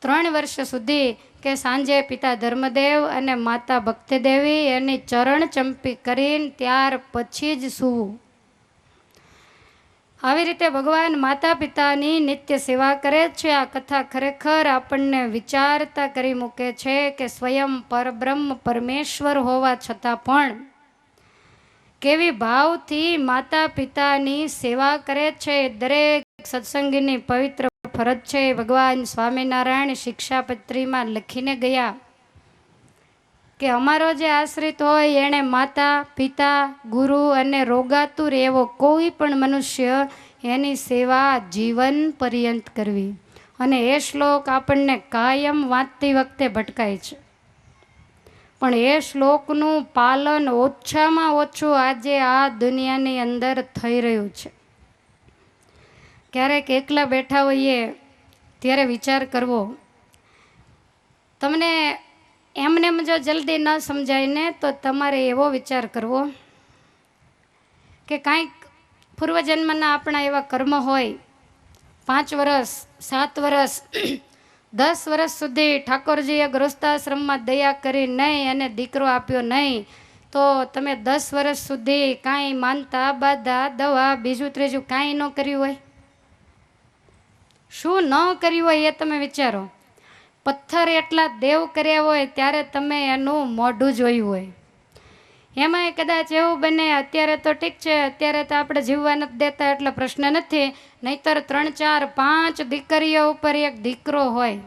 3 વર્ષ સુધી કે સાંજે પિતા ધર્મદેવ અને માતા ભક્તિદેવી એની ચરણ ચંપી કરીને ત્યાર પછી જ સૂવું. આવી રીતે ભગવાન માતા પિતાની નિત્ય સેવા કરે છે. આ કથા ખરેખર આપણને વિચારતા કરી મૂકે છે કે સ્વયં પરબ્રહ્મ પરમેશ્વર હોવા છતાં પણ કેવી ભાવથી માતા પિતાની સેવા કરે છે. દરેક સત્સંગીની પવિત્ર ફરજ છે. ભગવાન સ્વામિનારાયણ શિક્ષાપત્રીમાં લખીને ગયા કે અમારો જે આશ્રિત હોય એણે માતા પિતા ગુરુ અને રોગાતુર એવો કોઈ પણ મનુષ્ય એની સેવા જીવન પર્યંત કરવી. અને એ શ્લોક આપણને કાયમ વાંચતી વખતે ભટકાય છે, પણ એ શ્લોકનું પાલન ઓછામાં ઓછું આજે આ દુનિયાની અંદર થઈ રહ્યું છે. ક્યારેક એકલા બેઠા હોઈએ ત્યારે વિચાર કરવો. તમને એમને જો જલ્દી ન સમજાય ને તો તમારે એવો વિચાર કરવો કે કાંઈક પૂર્વજન્મના આપણા એવા કર્મ હોય. 5 વર્ષ 7 વર્ષ 10 વર્ષ સુધી ઠાકોરજીએ ગૃહસ્થાશ્રમમાં દયા કરી નહીં અને દીકરો આપ્યો નહીં, તો તમે 10 વર્ષ સુધી કાંઈ માનતા બાધા દવા બીજું ત્રીજું કાંઈ ન કર્યું હોય. શું ન કર્યું હોય એ તમે વિચારો. પથ્થર એટલા દેવ કર્યા હોય ત્યારે તમે એનું મોઢું જોયું હોય. એમાંય કદાચ એવું બને, અત્યારે તો ઠીક છે, અત્યારે તો આપણે જીવવા નથી દેતા એટલે પ્રશ્ન નથી, નહીતર 3 4 5 દીકરીઓ ઉપર એક દીકરો હોય.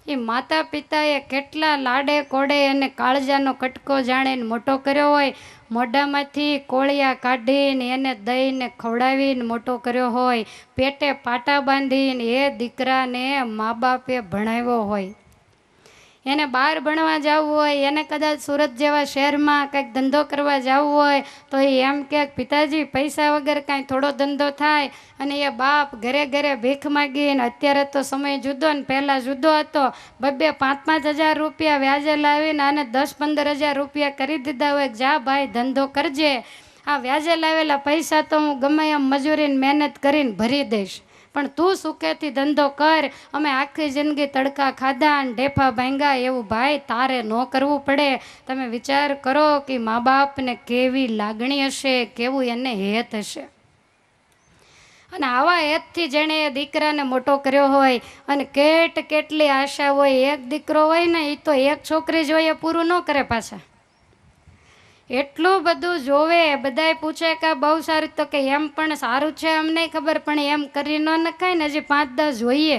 એ માતા પિતાએ કેટલા લાડે કોડે અને કાળજાનો કટકો જાણીને મોટો કર્યો હોય. મોઢામાંથી કોળિયા કાઢીને એને દઈને ખવડાવીને મોટો કર્યો હોય. પેટે પાટા બાંધીને એ દીકરાને મા બાપે ભણાવ્યો હોય. એને બહાર ભણવા જવું હોય, એને કદાચ સુરત જેવા શહેરમાં કંઈક ધંધો કરવા જવું હોય તો એ એમ કે પિતાજી પૈસા વગર કાંઈ થોડો ધંધો થાય, અને એ બાપ ઘરે ઘરે ભીખ માગીને, અત્યારે તો સમય જુદો ને પહેલાં જુદો હતો, 2-5 હજાર રૂપિયા વ્યાજે લાવીને આને 10-15 હજાર રૂપિયા કરી દીધા હોય. જા ભાઈ ધંધો કરજે, આ વ્યાજે લાવેલા પૈસા તો હું ગમે એમ મજૂરીને મહેનત કરીને ભરી દઈશ, પણ તું સુખેથી ધંધો કર. અમે આખી જિંદગી તડકા ખાધા અને ઢેફા ભાંગ્યા, એવું ભાઈ તારે ન કરવું પડે. તમે વિચાર કરો કે મા બાપને કેવી લાગણી હશે, કેવું એને હેત હશે. અને આવા હેતથી જેણે એ દીકરાને મોટો કર્યો હોય, અને કેટલી આશા હોય. એક દીકરો હોય ને એ તો એક છોકરી જોઈએ પૂરું ન કરે પાછા. એટલું બધું જોવે, બધાય પૂછે કે બહુ સારું, તો કે એમ પણ સારું છે એમ નહીં ખબર, પણ એમ કરી ન નખાય ને, હજી 5-10 જોઈએ.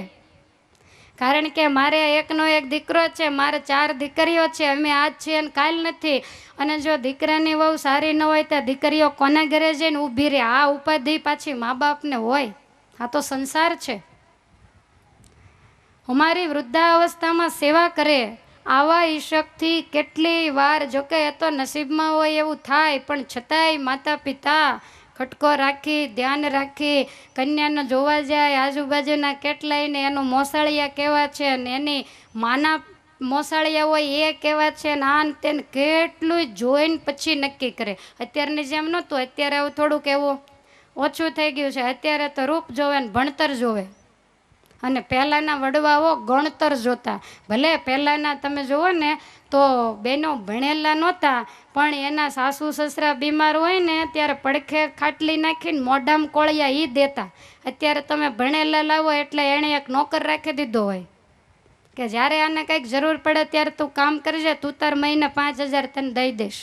કારણ કે મારે એકનો એક દીકરો છે, મારે 4 દીકરીઓ છે, અમે આજ છીએ અને કાલ નથી. અને જો દીકરાની વહુ સારી ન હોય તો દીકરીઓ કોના ઘરે જઈને ઊભી રહે? આ ઉપાધિ પાછી મા બાપને હોય. આ તો સંસાર છે. અમારી વૃદ્ધાવસ્થામાં સેવા કરે આવા ઈશકથી કેટલી વાર, જોકે એ તો નસીબમાં હોય એવું થાય, પણ છતાંય માતા પિતા ખટકો રાખી, ધ્યાન રાખી, કન્યાને જોવા જાય, આજુબાજુના કેટલાય ને એનું મોસાળિયા કેવા છે ને એની માના મોસાળિયા હોય એ કેવા છે ને આ તેને કેટલું જોઈને પછી નક્કી કરે. અત્યારની જેમ નહોતું, અત્યારે હવે થોડુંક એવું ઓછું થઈ ગયું છે. અત્યારે તો રૂપ જોવે ને ભણતર જોવે. અને પહેલાંના વડવાઓ ગણતર જોતા. ભલે પહેલાંના તમે જુઓ ને તો બેનો ભણેલા નહોતા, પણ એના સાસુ સસરા બીમાર હોય ને ત્યારે પડખે ખાટલી નાખીને મોઢામાં કોળિયા એ દેતા. અત્યારે તમે ભણેલા લાવો એટલે એણે એક નોકર રાખી દીધો હોય કે જ્યારે આને કંઈક જરૂર પડે ત્યારે તું કામ કરજે, તું તાર મહિને 5,000 તને દઈ દઈશ.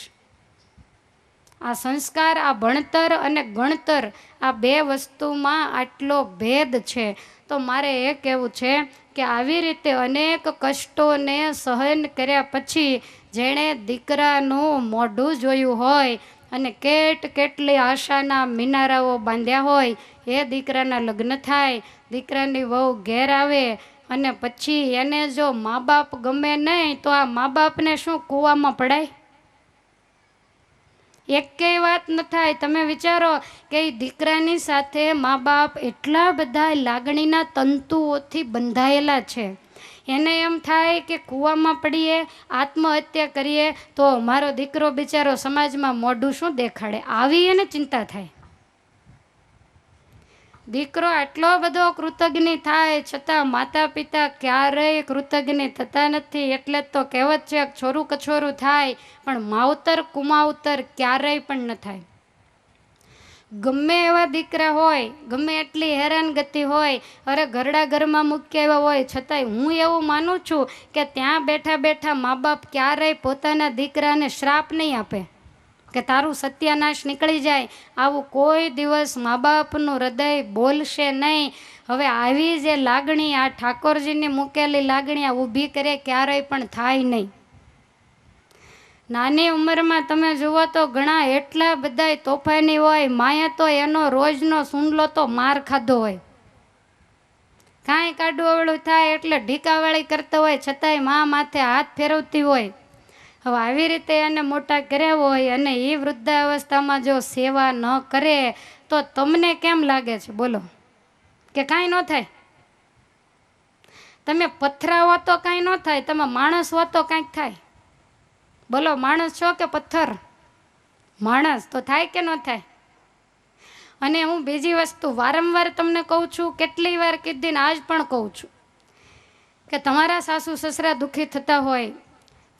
આ સંસ્કાર, આ ભણતર અને ગણતર, આ બે વસ્તુમાં આટલો ભેદ છે. તો મારે એ કહેવું છે કે આવી રીતે અનેક કષ્ટોને સહન કર્યા પછી જેણે દીકરાનું મોઢું જોયું હોય અને કેટલી આશાના મિનારાઓ બાંધ્યા હોય, એ દીકરાના લગ્ન થાય, દીકરાની વહુ ઘેર આવે અને પછી એને જો મા બાપ ગમે નહીં તો આ મા બાપને શું કૂવામાં પડાય? એકેય વાત ન થાય. તમે વિચારો કે દીકરાની સાથે મા બાપ એટલા બધા લાગણીના તંતુઓથી બંધાયેલા છે, એને એમ થાય કે કૂવામાં પડીએ, આત્મહત્યા કરીએ તો મારો દીકરો બિચારો સમાજમાં મોઢું શું દેખાડે, આવી એને ચિંતા થાય. દીકરો આટલો બધો કૃતજ્ઞ થાય છતાં માતા પિતા ક્યારેય કૃતજ્ઞ થતા નથી. એટલે જ તો કહેવત છે, છોરું કછોરું થાય પણ માવતર કુમાવતર ક્યારેય પણ ન થાય. ગમે એવા દીકરા હોય, ગમે એટલી હેરાનગતિ હોય, અરે ઘરડા ઘરમાં મૂક્યા એવા હોય, છતાંય હું એવું માનું છું કે ત્યાં બેઠા બેઠા મા બાપ ક્યારેય પોતાના દીકરાને શ્રાપ નહીં આપે કે તારું સત્યાનાશ નીકળી જાય. આવું કોઈ દિવસ મા બાપનું હૃદય બોલશે નહીં. હવે આવી જે લાગણી, આ ઠાકોરજીની મૂકેલી લાગણી આ ઊભી કરે ક્યારેય પણ થાય નહીં. નાની ઉંમરમાં તમે જુઓ તો ઘણા એટલા બધા તોફાની હોય, માએ તો એનો રોજનો સુંડલો તો માર ખાધો હોય. કાંઈ કાઢવાવાળું થાય એટલે ઢીકાવાળી કરતા હોય, છતાંય મા માથે હાથ ફેરવતી હોય. હવે આવી રીતે એને મોટા કર્યા હોય અને એ વૃદ્ધાવસ્થામાં જો સેવા ન કરે તો તમને કેમ લાગે છે? બોલો કે કાંઈ ન થાય? તમે પથરા હો તો કાંઈ ન થાય, તમે માણસ હો તો કાંઈક થાય. બોલો, માણસ છો કે પથ્થર? માણસ તો થાય કે ન થાય? અને હું બીજી વસ્તુ વારંવાર તમને કહું છું, કેટલી વાર કીધી ને આજ પણ કહું છું કે તમારા સાસુ સસરા દુઃખી થતા હોય,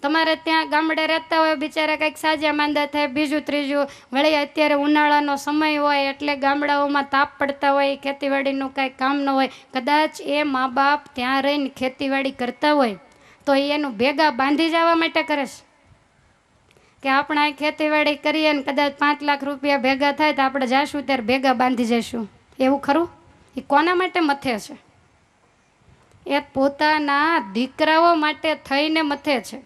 તમારે ત્યાં ગામડે રહેતા હોય, બિચારા કંઈક સાજા માંદા થાય, બીજું ત્રીજું, વળી અત્યારે ઉનાળાનો સમય હોય એટલે ગામડાઓમાં તાપ પડતા હોય, ખેતીવાડીનું કાંઈ કામ ન હોય, કદાચ એ મા બાપ ત્યાં રહીને ખેતીવાડી કરતા હોય તો એનું ભેગા બાંધી જવા માટે કરે છે કે આપણે આ ખેતીવાડી કરીએ ને કદાચ 5 લાખ રૂપિયા ભેગા થાય તો આપણે જાશું ત્યારે ભેગા બાંધી જઈશું. એવું ખરું? એ કોના માટે મથે છે? એ પોતાના દીકરાઓ માટે થઈને મથે છે.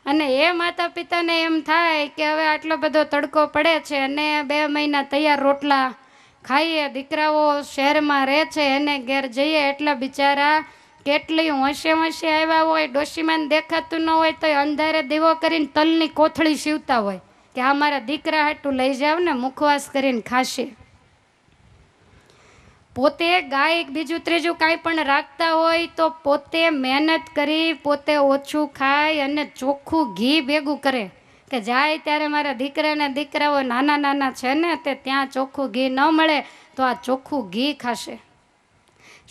અને એ માતા પિતાને એમ થાય કે હવે આટલો બધો તડકો પડે છે અને 2 મહિના તૈયાર રોટલા ખાઈએ, દીકરાઓ શહેરમાં રહે છે એને ઘેર જઈએ એટલે બિચારા કેટલી હોંશે આવ્યા હોય, ડોશીમાને દેખાતું ન હોય તો અંધારે દીવો કરીને તલની કોથળી સીવતા હોય કે આ મારા દીકરા હાટું લઈ જાવ ને, મુખવાસ કરીને ખાશે. પોતે ગાય બીજું ત્રીજું કાંઈ પણ રાખતા હોય તો પોતે મહેનત કરી, પોતે ઓછું ખાય અને ચોખ્ખું ઘી ભેગું કરે કે જાય ત્યારે મારા દીકરાના દીકરાઓ નાના નાના છે ને તે ત્યાં ચોખ્ખું ઘી ન મળે તો આ ચોખ્ખું ઘી ખાશે.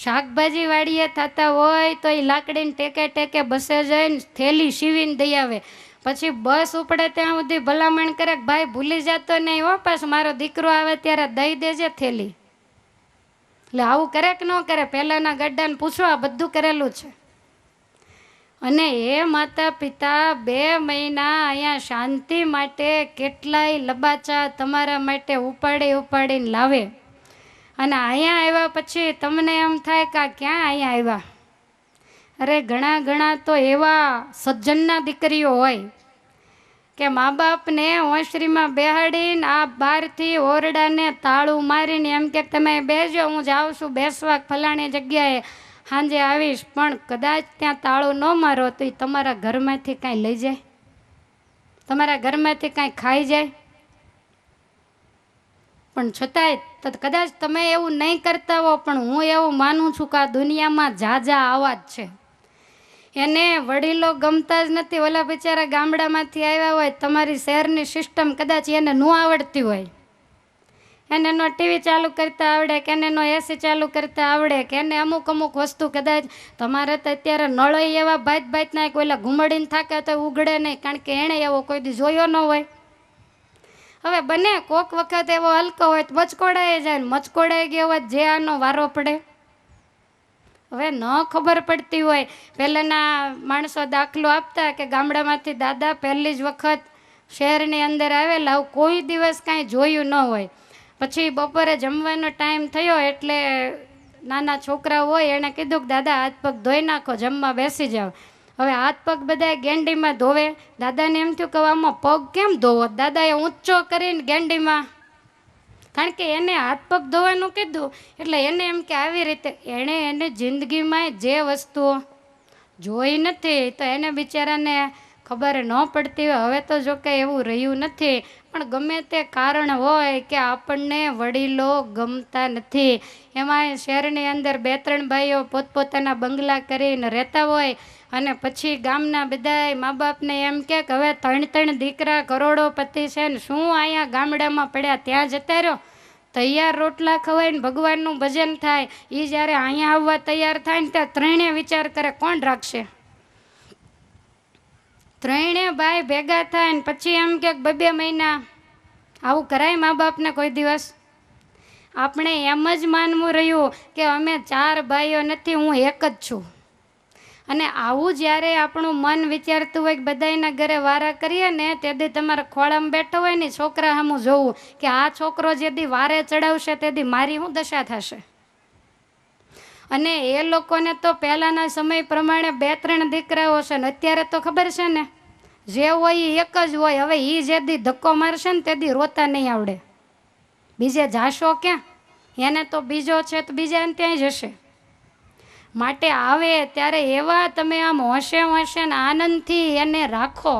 શાકભાજી વાડીએ થતા હોય તો એ લાકડીને ટેકે ટેકે બસે જઈને થેલી સીવીને દઈ આવે. પછી બસ ઉપડે ત્યાં સુધી ભલામણ કરે કે ભાઈ ભૂલી જતો નહીં હો, પાછો મારો દીકરો આવે ત્યારે દઈ દેજે થેલી. એટલે આવું કરે કે ન કરે? પહેલાના ગड्ढાને પૂછો, આ બધું કરેલું છે. અને એ માતા પિતા 2 મહિના અહીંયા શાંતિ માટે કેટલાય લબાચા તમારા માટે ઉપાડીને લાવે, અને અહીંયા આવ્યા પછી તમને એમ થાય કે ક્યાં અહીંયા આવ્યા. અરે ઘણા તો એવા સજ્જનના દીકરીઓ હોય કે મા બાપને ઓસરીમાં બેહાડીને આ બહારથી ઓરડાને તાળું મારીને એમ કે તમે બેસજો, હું જાઉં છું બેસવા ફલાણી જગ્યાએ, સાંજે આવીશ. પણ કદાચ ત્યાં તાળું ન મારો તો એ તમારા ઘરમાંથી કાંઈ લઈ જાય, તમારા ઘરમાંથી કાંઈ ખાઈ જાય. પણ છતાંય કદાચ તમે એવું નહીં કરતા હો, પણ હું એવું માનું છું કે આ દુનિયામાં જાજા આવા જ છે. એને વડીલો ગમતા જ નથી. ઓલા બિચારા ગામડામાંથી આવ્યા હોય, તમારી શહેરની સિસ્ટમ કદાચ એને ન આવડતી હોય, એને નો ટીવી ચાલુ કરતા આવડે, કે એને નો એસી ચાલુ કરતા આવડે, કે એને અમુક વસ્તુ કદાચ તમારે તો અત્યારે નળો એવા ભાત નાખ, ઓલા ઘુમડીને થાકે તો ઉઘડે નહીં, કારણ કે એણે એવો કોઈ દી જોયો ન હોય. હવે બને કોક વખત એવો હલકો હોય તો મચકોડાઈ જાય, ને મચકોડાઈ ગયો હોય જે આનો વારો પડે. હવે ન ખબર પડતી હોય, પહેલાંના માણસો દાખલો આપતા કે ગામડામાંથી દાદા પહેલી જ વખત શહેરની અંદર આવેલા, કોઈ દિવસ કાંઈ જોયું ન હોય. પછી બપોરે જમવાનો ટાઈમ થયો એટલે નાના છોકરા હોય એણે કીધું કે દાદા હાથ પગ ધોઈ નાખો, જમવા બેસી જાઓ. હવે હાથ પગ બધા ગેંડીમાં ધોવે. દાદાને એમ થયું કે આમાં પગ કેમ ધોવો? દાદાએ ઊંચો કરીને ગેંડીમાં, કારણ કે એને હાથ પગ ધોવાનું કીધું એટલે એને એમ કે આવી રીતે એને જિંદગીમાં જે વસ્તુઓ જોઈ નથી તો એને બિચારાને ખબર ન પડતી હોય. હવે તો જો કે એવું રહ્યું નથી, પણ ગમે તે કારણ હોય કે આપણને વડીલો ગમતા નથી. એમાં શહેરની અંદર 2-3 ભાઈઓ પોતપોતાના બંગલા કરીને રહેતા હોય, અને પછી ગામના બધાય મા બાપને એમ કે હવે 3 દીકરા કરોડોપતિ છે ને શું અહીંયા ગામડામાં પડ્યા, ત્યાં જતા રહ્યો. તૈયાર રોટલા ખવાય ને ભગવાનનું ભજન થાય, એ જ્યારે અહીંયા આવવા તૈયાર થાય ને ત્યાં 3 વિચાર કરે કોણ રાખશે. 3 ભાઈ ભેગા થાય ને પછી એમ કે 2 મહિના આવું કરાય મા બાપને કોઈ દિવસ? આપણે એમ જ માનવું રહ્યું કે અમે 4 ભાઈઓ નથી, હું એક જ છું. અને આવું જ્યારે આપણું મન વિચારતું હોય કે બધાના ઘરે વારા કરીએ ને, તેથી તમારા ખોળામાં બેઠો હોય ને છોકરા સામું જોવું કે આ છોકરો જેથી વારે ચડાવશે તેથી મારી શું દશા થશે. અને એ લોકોને તો પહેલાંના સમય પ્રમાણે 2-3 દીકરાઓ છે ને અત્યારે તો ખબર છે ને જે હોય એ એક જ હોય. હવે એ જેથી ધક્કો મારશે ને તેથી રોતા નહીં આવડે, બીજે જાશો ક્યાં? એને તો બીજો છે તો બીજાને ત્યાં જશે. માટે આવે ત્યારે એવા તમે આમ હોશે ને આનંદથી એને રાખો.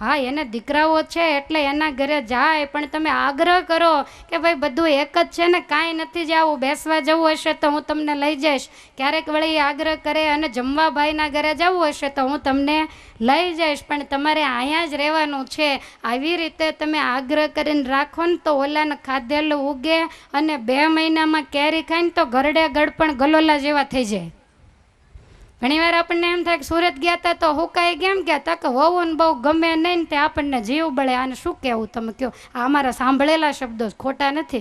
હા, એને દીકરાઓ છે એટલે એના ઘરે જાય, પણ તમે આગ્રહ કરો કે ભાઈ બધું એક જ છે ને, કાંઈ નથી જવું, બેસવા જવું હશે તો હું તમને લઈ જઈશ. ક્યારેક વળી આગ્રહ કરે અને જમવા ભાઈના ઘરે જવું હશે તો હું તમને લઈ જઈશ, પણ તમારે અહીંયા જ રહેવાનું છે. આવી રીતે તમે આગ્રહ કરીને રાખો ને તો ઓલાને ખાધેલું ઉગે, અને 2 મહિનામાં કેરી ખાઈને તો ગરડે ગળ પણ ગલોલા જેવા થઈ જાય. ઘણીવાર આપણને એમ થાય કે સુરત ગયા હતા તો હુકાઈ કેમ ગયા હતા કે હોવું ને બહુ ગમે નહીં ને તે આપણને જીવ બળે. આને શું કહેવું તમે કહો? આ અમારા સાંભળેલા શબ્દો ખોટા નથી.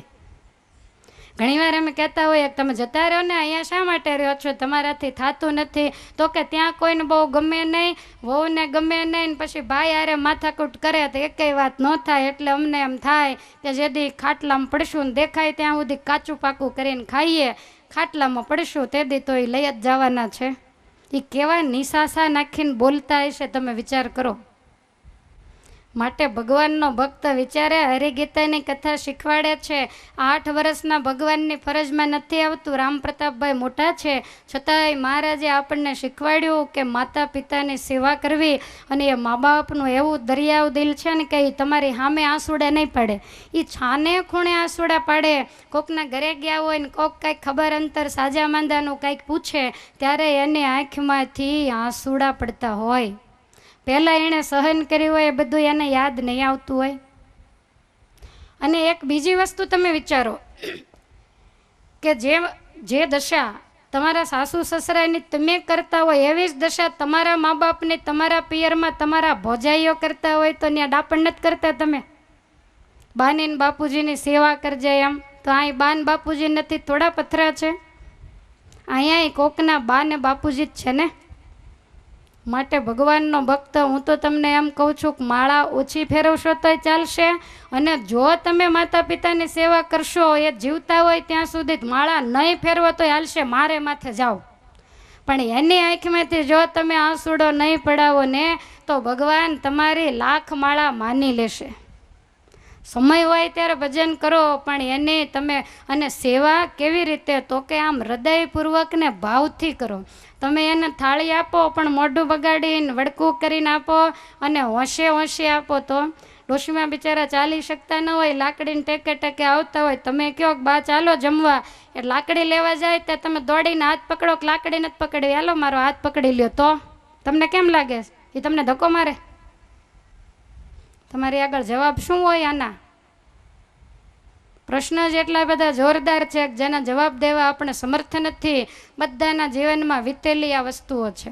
ઘણીવાર અમે કહેતા હોઈએ કે તમે જતા રહો ને, અહીંયા શા માટે રહ્યો છો, તમારાથી થતું નથી. તો કે ત્યાં કોઈને બહુ ગમે નહીં, વહુને ગમે નહીં, ને પછી ભાઈ આરે માથાકૂટ કરે તો એકેય વાત ન થાય. એટલે અમને એમ થાય કે જેથી ખાટલામાં પડશું ને દેખાય ત્યાં સુધી કાચું પાકું કરીને ખાઈએ, ખાટલામાં પડશું તેથી તો એ લઈ જ જવાના છે. એ કેવા નિશાસા નાખીને બોલતા હશે તમે વિચાર કરો. માટે ભગવાનનો ભક્ત વિચારે. હરિગીતાની કથા શીખવાડે છે 8 વર્ષના ભગવાનની ફરજમાં નથી આવતું. રામ પ્રતાપભાઈ મોટા છે છતાંય મહારાજે આપણને શીખવાડ્યું કે માતા પિતાની સેવા કરવી. અને એ મા બાપનું એવું દરિયાવ દિલ છે ને કે એ તમારી સામે આંસુડા નહીં પાડે, એ છાને ખૂણે આંસુડા પાડે. કોકના ઘરે ગયા હોય ને કોક કાંઈક ખબર અંતર સાજા માંદાનું કાંઈક પૂછે ત્યારે એની આંખમાંથી આંસુડા પડતા હોય. પહેલાં એણે સહન કર્યું હોય એ બધું એને યાદ નહીં આવતું હોય. અને એક બીજી વસ્તુ તમે વિચારો કે જે દશા તમારા સાસુ સસરાની તમે કરતા હોય એવી જ દશા તમારા મા બાપની તમારા પિયરમાં તમારા ભોજાઈઓ કરતા હોય તો ત્યાં ડાપણ નથી કરતા. તમે બાની ને બાપુજીની સેવા કરજે એમ તો અહીં બાન બાપુજી નથી, થોડા પથરા છે. અહીંયા કોકના બા ને બાપુજી જ છે ને. માટે ભગવાનનો ભક્ત હું તો તમને એમ કહું છું કે માળા ઓછી ફેરવશો તોય ચાલશે, અને જો તમે માતા પિતાની સેવા કરશો એ જીવતા હોય ત્યાં સુધી માળા નહીં ફેરવો તોય હાલશે, મારે માથે જાઓ. પણ એની આંખમાંથી જો તમે આંસુડો નહીં પડાવો ને તો ભગવાન તમારી લાખ માળા માની લેશે. સમય હોય ત્યારે ભજન કરો, પણ એની તમે અને સેવા કેવી રીતે, તો કે આમ હૃદયપૂર્વક ને ભાવથી કરો. તમે એને થાળી આપો પણ મોઢું બગાડીને વડકું કરીને આપો અને હોંશે હોંશે આપો તો ડોશીમાં બિચારા ચાલી શકતા ન હોય, લાકડીને ટેકે ટેકે આવતા હોય, તમે કહો કે બા ચાલો જમવા, એ લાકડી લેવા જાય ત્યાં તમે દોડીને હાથ પકડો કે લાકડી નથી પકડી, હાલો મારો હાથ પકડી લ્યો, તો તમને કેમ લાગે? એ તમને ધક્કો મારે? તમારી આગળ જવાબ શું હોય આના? પ્રશ્ન જ એટલા બધા જોરદાર છે કે જેના જવાબ દેવા આપણે સમર્થ નથી. બધાના જીવનમાં વીતેલી આ વસ્તુઓ છે.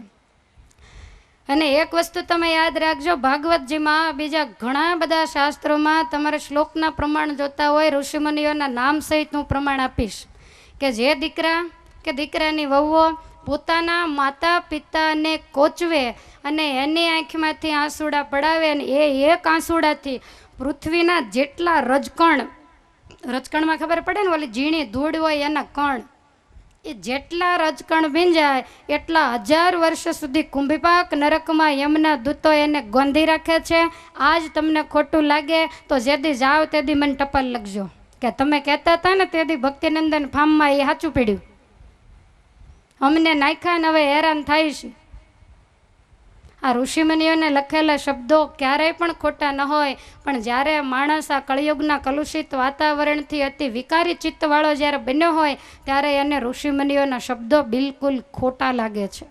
અને એક વસ્તુ તમે યાદ રાખજો, ભાગવતજીમાં બીજા ઘણા બધા શાસ્ત્રોમાં તમારે શ્લોકના પ્રમાણ જોતા હોય, ઋષિમુનિઓના નામ સહિત હું પ્રમાણ આપીશ કે જે દીકરા કે દીકરાની વહુઓ પોતાના માતા પિતાને કોચવે અને એની આંખમાંથી આંસુડા પડાવે અને એ એક આંસુડાથી પૃથ્વીના જેટલા રજકણમાં ખબર પડે ને, ઓલી ઝીણી ધૂળ હોય એના કણ, એ જેટલા રજકણ ભીંજાય એટલા 1000 વર્ષ સુધી કુંભીપાક નરકમાં યમના દૂતો એને ગોંધી રાખે છે. આજ તમને ખોટું લાગે તો જેદી જાઓ તેદી મને ટપાલ લખજો કે તમે કહેતા હતા ને તેદી ભક્તિનંદન ફાર્મમાં એ સાચું પીડ્યું, અમને નાખ્યા ને હવે હેરાન થાય છે. આ ઋષિમુનિઓને લખેલા શબ્દો ક્યારેય પણ ખોટા ન હોય, પણ જ્યારે માણસ આ કળિયુગના કલુષિત વાતાવરણથી અતિ વિકારી ચિત્તવાળો જ્યારે બન્યો હોય ત્યારે એને ઋષિમુનિઓના શબ્દો બિલકુલ ખોટા લાગે છે.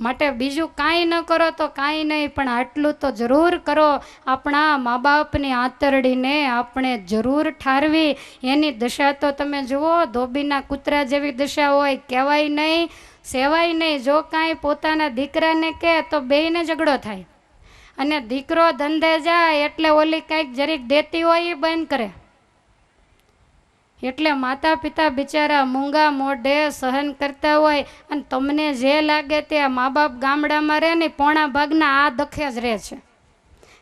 માટે બીજું કાંઈ ન કરો તો કાંઈ નહીં, પણ આટલું તો જરૂર કરો, આપણા મા બાપની આંતરડીને આપણે જરૂર ઠારવી. એની દશા તો તમે જુઓ, ધોબીના કૂતરા જેવી દશા હોય, કહેવાય નહીં સેવાય નહીં. જો કાંઈ પોતાના દીકરાને કહે તો બેયને ઝઘડો થાય, અને દીકરો ધંધે જાય એટલે ઓલી કાંઈક જરીક દેતી હોય એ બંધ કરે. એટલે માતા પિતા બિચારા મૂંગા મોઢે સહન કરતા હોય, અને તમને જે લાગે તે મા બાપ ગામડામાં રહે ને પોણા ભાગના આ દખે જ રહે છે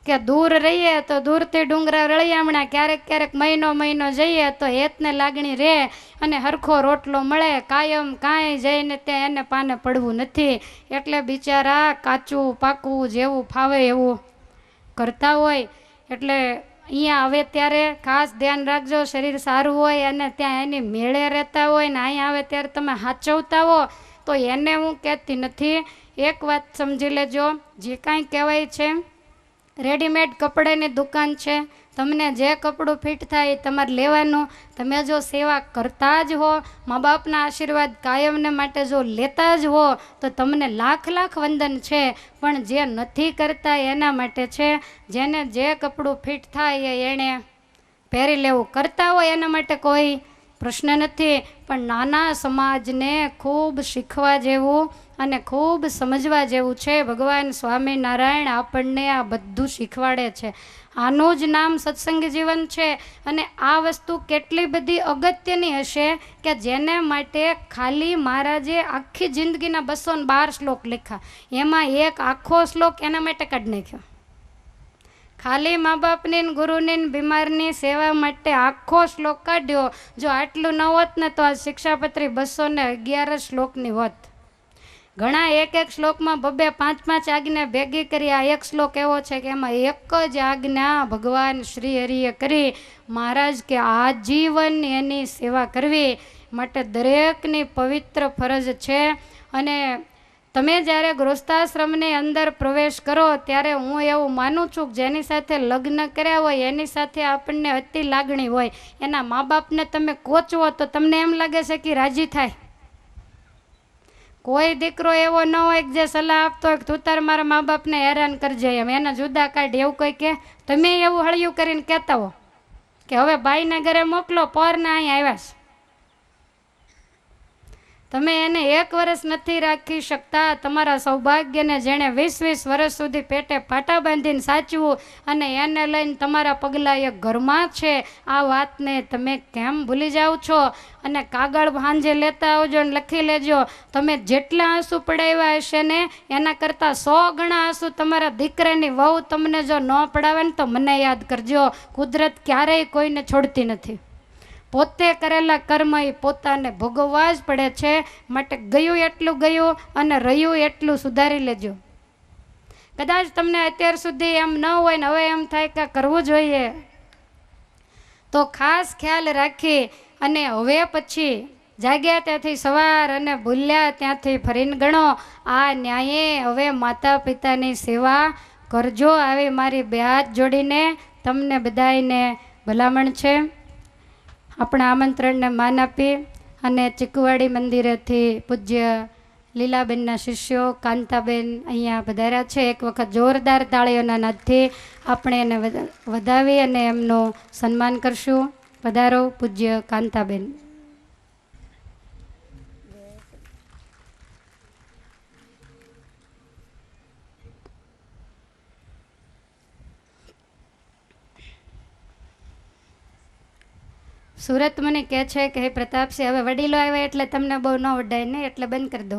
કે દૂર રહીએ તો દૂરથી ડુંગરા રળિયામણા, ક્યારેક ક્યારેક મહિનો જઈએ તો હેતને લાગણી રહે અને હરખો રોટલો મળે. કાયમ કાંઈ જઈને ત્યાં એને પાને પડવું નથી. એટલે બિચારા કાચું પાકું જેવું ફાવે એવું કરતા હોય. એટલે અહીંયા આવે ત્યારે ખાસ ધ્યાન રાખજો, શરીર સારું હોય અને ત્યાં એની મેળે રહેતા હોય ને અહીંયા આવે ત્યારે તમે હાચવતા હો તો એને હું કહેતી નથી. એક વાત સમજી લેજો, જે કાંઈ કહેવાય છે રેડીમેડ કપડાની દુકાન છે, તમને જે કપડું ફિટ થાય એ તમારે લેવાનું. તમે જો સેવા કરતા જ હો, મા બાપના આશીર્વાદ કાયમને માટે જો લેતા જ હો તો તમને લાખ લાખ વંદન છે. પણ જે નથી કરતા એના માટે છે, જેને જે કપડું ફિટ થાય એ એણે પહેરી લેવું. કરતા હોય એના માટે કોઈ પ્રશ્ન નથી, પણ નાના સમાજને ખૂબ શીખવા જેવું અને ખૂબ સમજવા જેવું છે. ભગવાન સ્વામિનારાયણ આપણને આ બધું શીખવાડે છે. આનું જ નામ સત્સંગ જીવન છે. અને આ વસ્તુ કેટલી બધી અગત્યની હશે કે જેને માટે ખાલી મહારાજે આખી જિંદગીના 212 શ્લોક લખ્યા, એમાં એક આખો શ્લોક એના માટે કાઢી નાખ્યો. ખાલી મા બાપની ગુરુની બીમારની સેવા માટે આખો શ્લોક કાઢ્યો. જો આટલું ન હોત ને તો આ શિક્ષાપત્રી 211 શ્લોકની હોત. ઘણા એક શ્લોકમાં 2-5 આજ્ઞા ભેગી કરી. આ એક શ્લોક એવો છે કે એમાં એક જ આજ્ઞા ભગવાન શ્રી હરિએ કરી. મહારાજ કે આજીવન એની સેવા કરવી માટે દરેકની પવિત્ર ફરજ છે. અને તમે જ્યારે ગૃહસ્થાશ્રમની અંદર પ્રવેશ કરો ત્યારે હું એવું માનું છું કે જેની સાથે લગ્ન કર્યા હોય એની સાથે આપણને અતિ લાગણી હોય, એના મા બાપને તમે કોચવો તો તમને એમ લાગે છે કે રાજી થાય. કોઈ દીકરો એવો ન હોય કે જે સલાહ આપતો હોય કે તું તાર મારા મા બાપને હેરાન કરજે, એમ એના જુદા કાઢી એવું કોઈ કે. તમે એવું હળિયું કરીને કહેતા હો કે હવે ભાઈને ઘરે મોકલો, પરને અહીંયા આવ્યા છે. તમે એને 1 વર્ષ નથી રાખી શકતા. તમારા સૌભાગ્યને જેણે 20-20 વર્ષ સુધી પેટે પાટા બાંધીને સાચવું અને એને લઈને તમારા પગલાં એ ઘરમાં છે, આ વાતને તમે કેમ ભૂલી જાઓ છો? અને કાગળ ભાંજે લેતા આવજો ને લખી લેજો. તમે જેટલા આંસુ પડાવ્યા હશે ને એના કરતાં 100 ગણા આંસુ તમારા દીકરાની વહુ તમને જો ન પડાવે ને તો મને યાદ કરજો. કુદરત ક્યારેય કોઈને છોડતી નથી. પોતે કરેલા કર્મ એ પોતાને ભોગવવા જ પડે છે. માટે ગયું એટલું ગયું અને રહ્યું એટલું સુધારી લેજો. કદાચ તમને અત્યાર સુધી એમ ન હોય ને હવે એમ થાય કે કરવું જોઈએ, તો ખાસ ખ્યાલ રાખી અને હવે પછી જાગ્યા ત્યાંથી સવાર અને ભૂલ્યા ત્યાંથી ફરીને ગણો. આ ન્યાયે હવે માતા પિતાની સેવા કરજો. આવી મારી બે હાથ જોડીને તમને બધાઈને ભલામણ છે. આપણા આમંત્રણને માન આપી અને ચીકુવાડી મંદિરેથી પૂજ્ય લીલાબેનના શિષ્યો કાંતાબેન અહીંયા પધાર્યા છે. એક વખત જોરદાર તાળીઓના નાદથી આપણે એને વધાવી અને એમનું સન્માન કરશું. પધારો પૂજ્ય કાંતાબેન. સુરત મને કહે છે કે હે પ્રતાપસિંહ, હવે વડીલો આવ્યા એટલે તમને બહુ ન વડાય ને, એટલે બંધ કરી દો.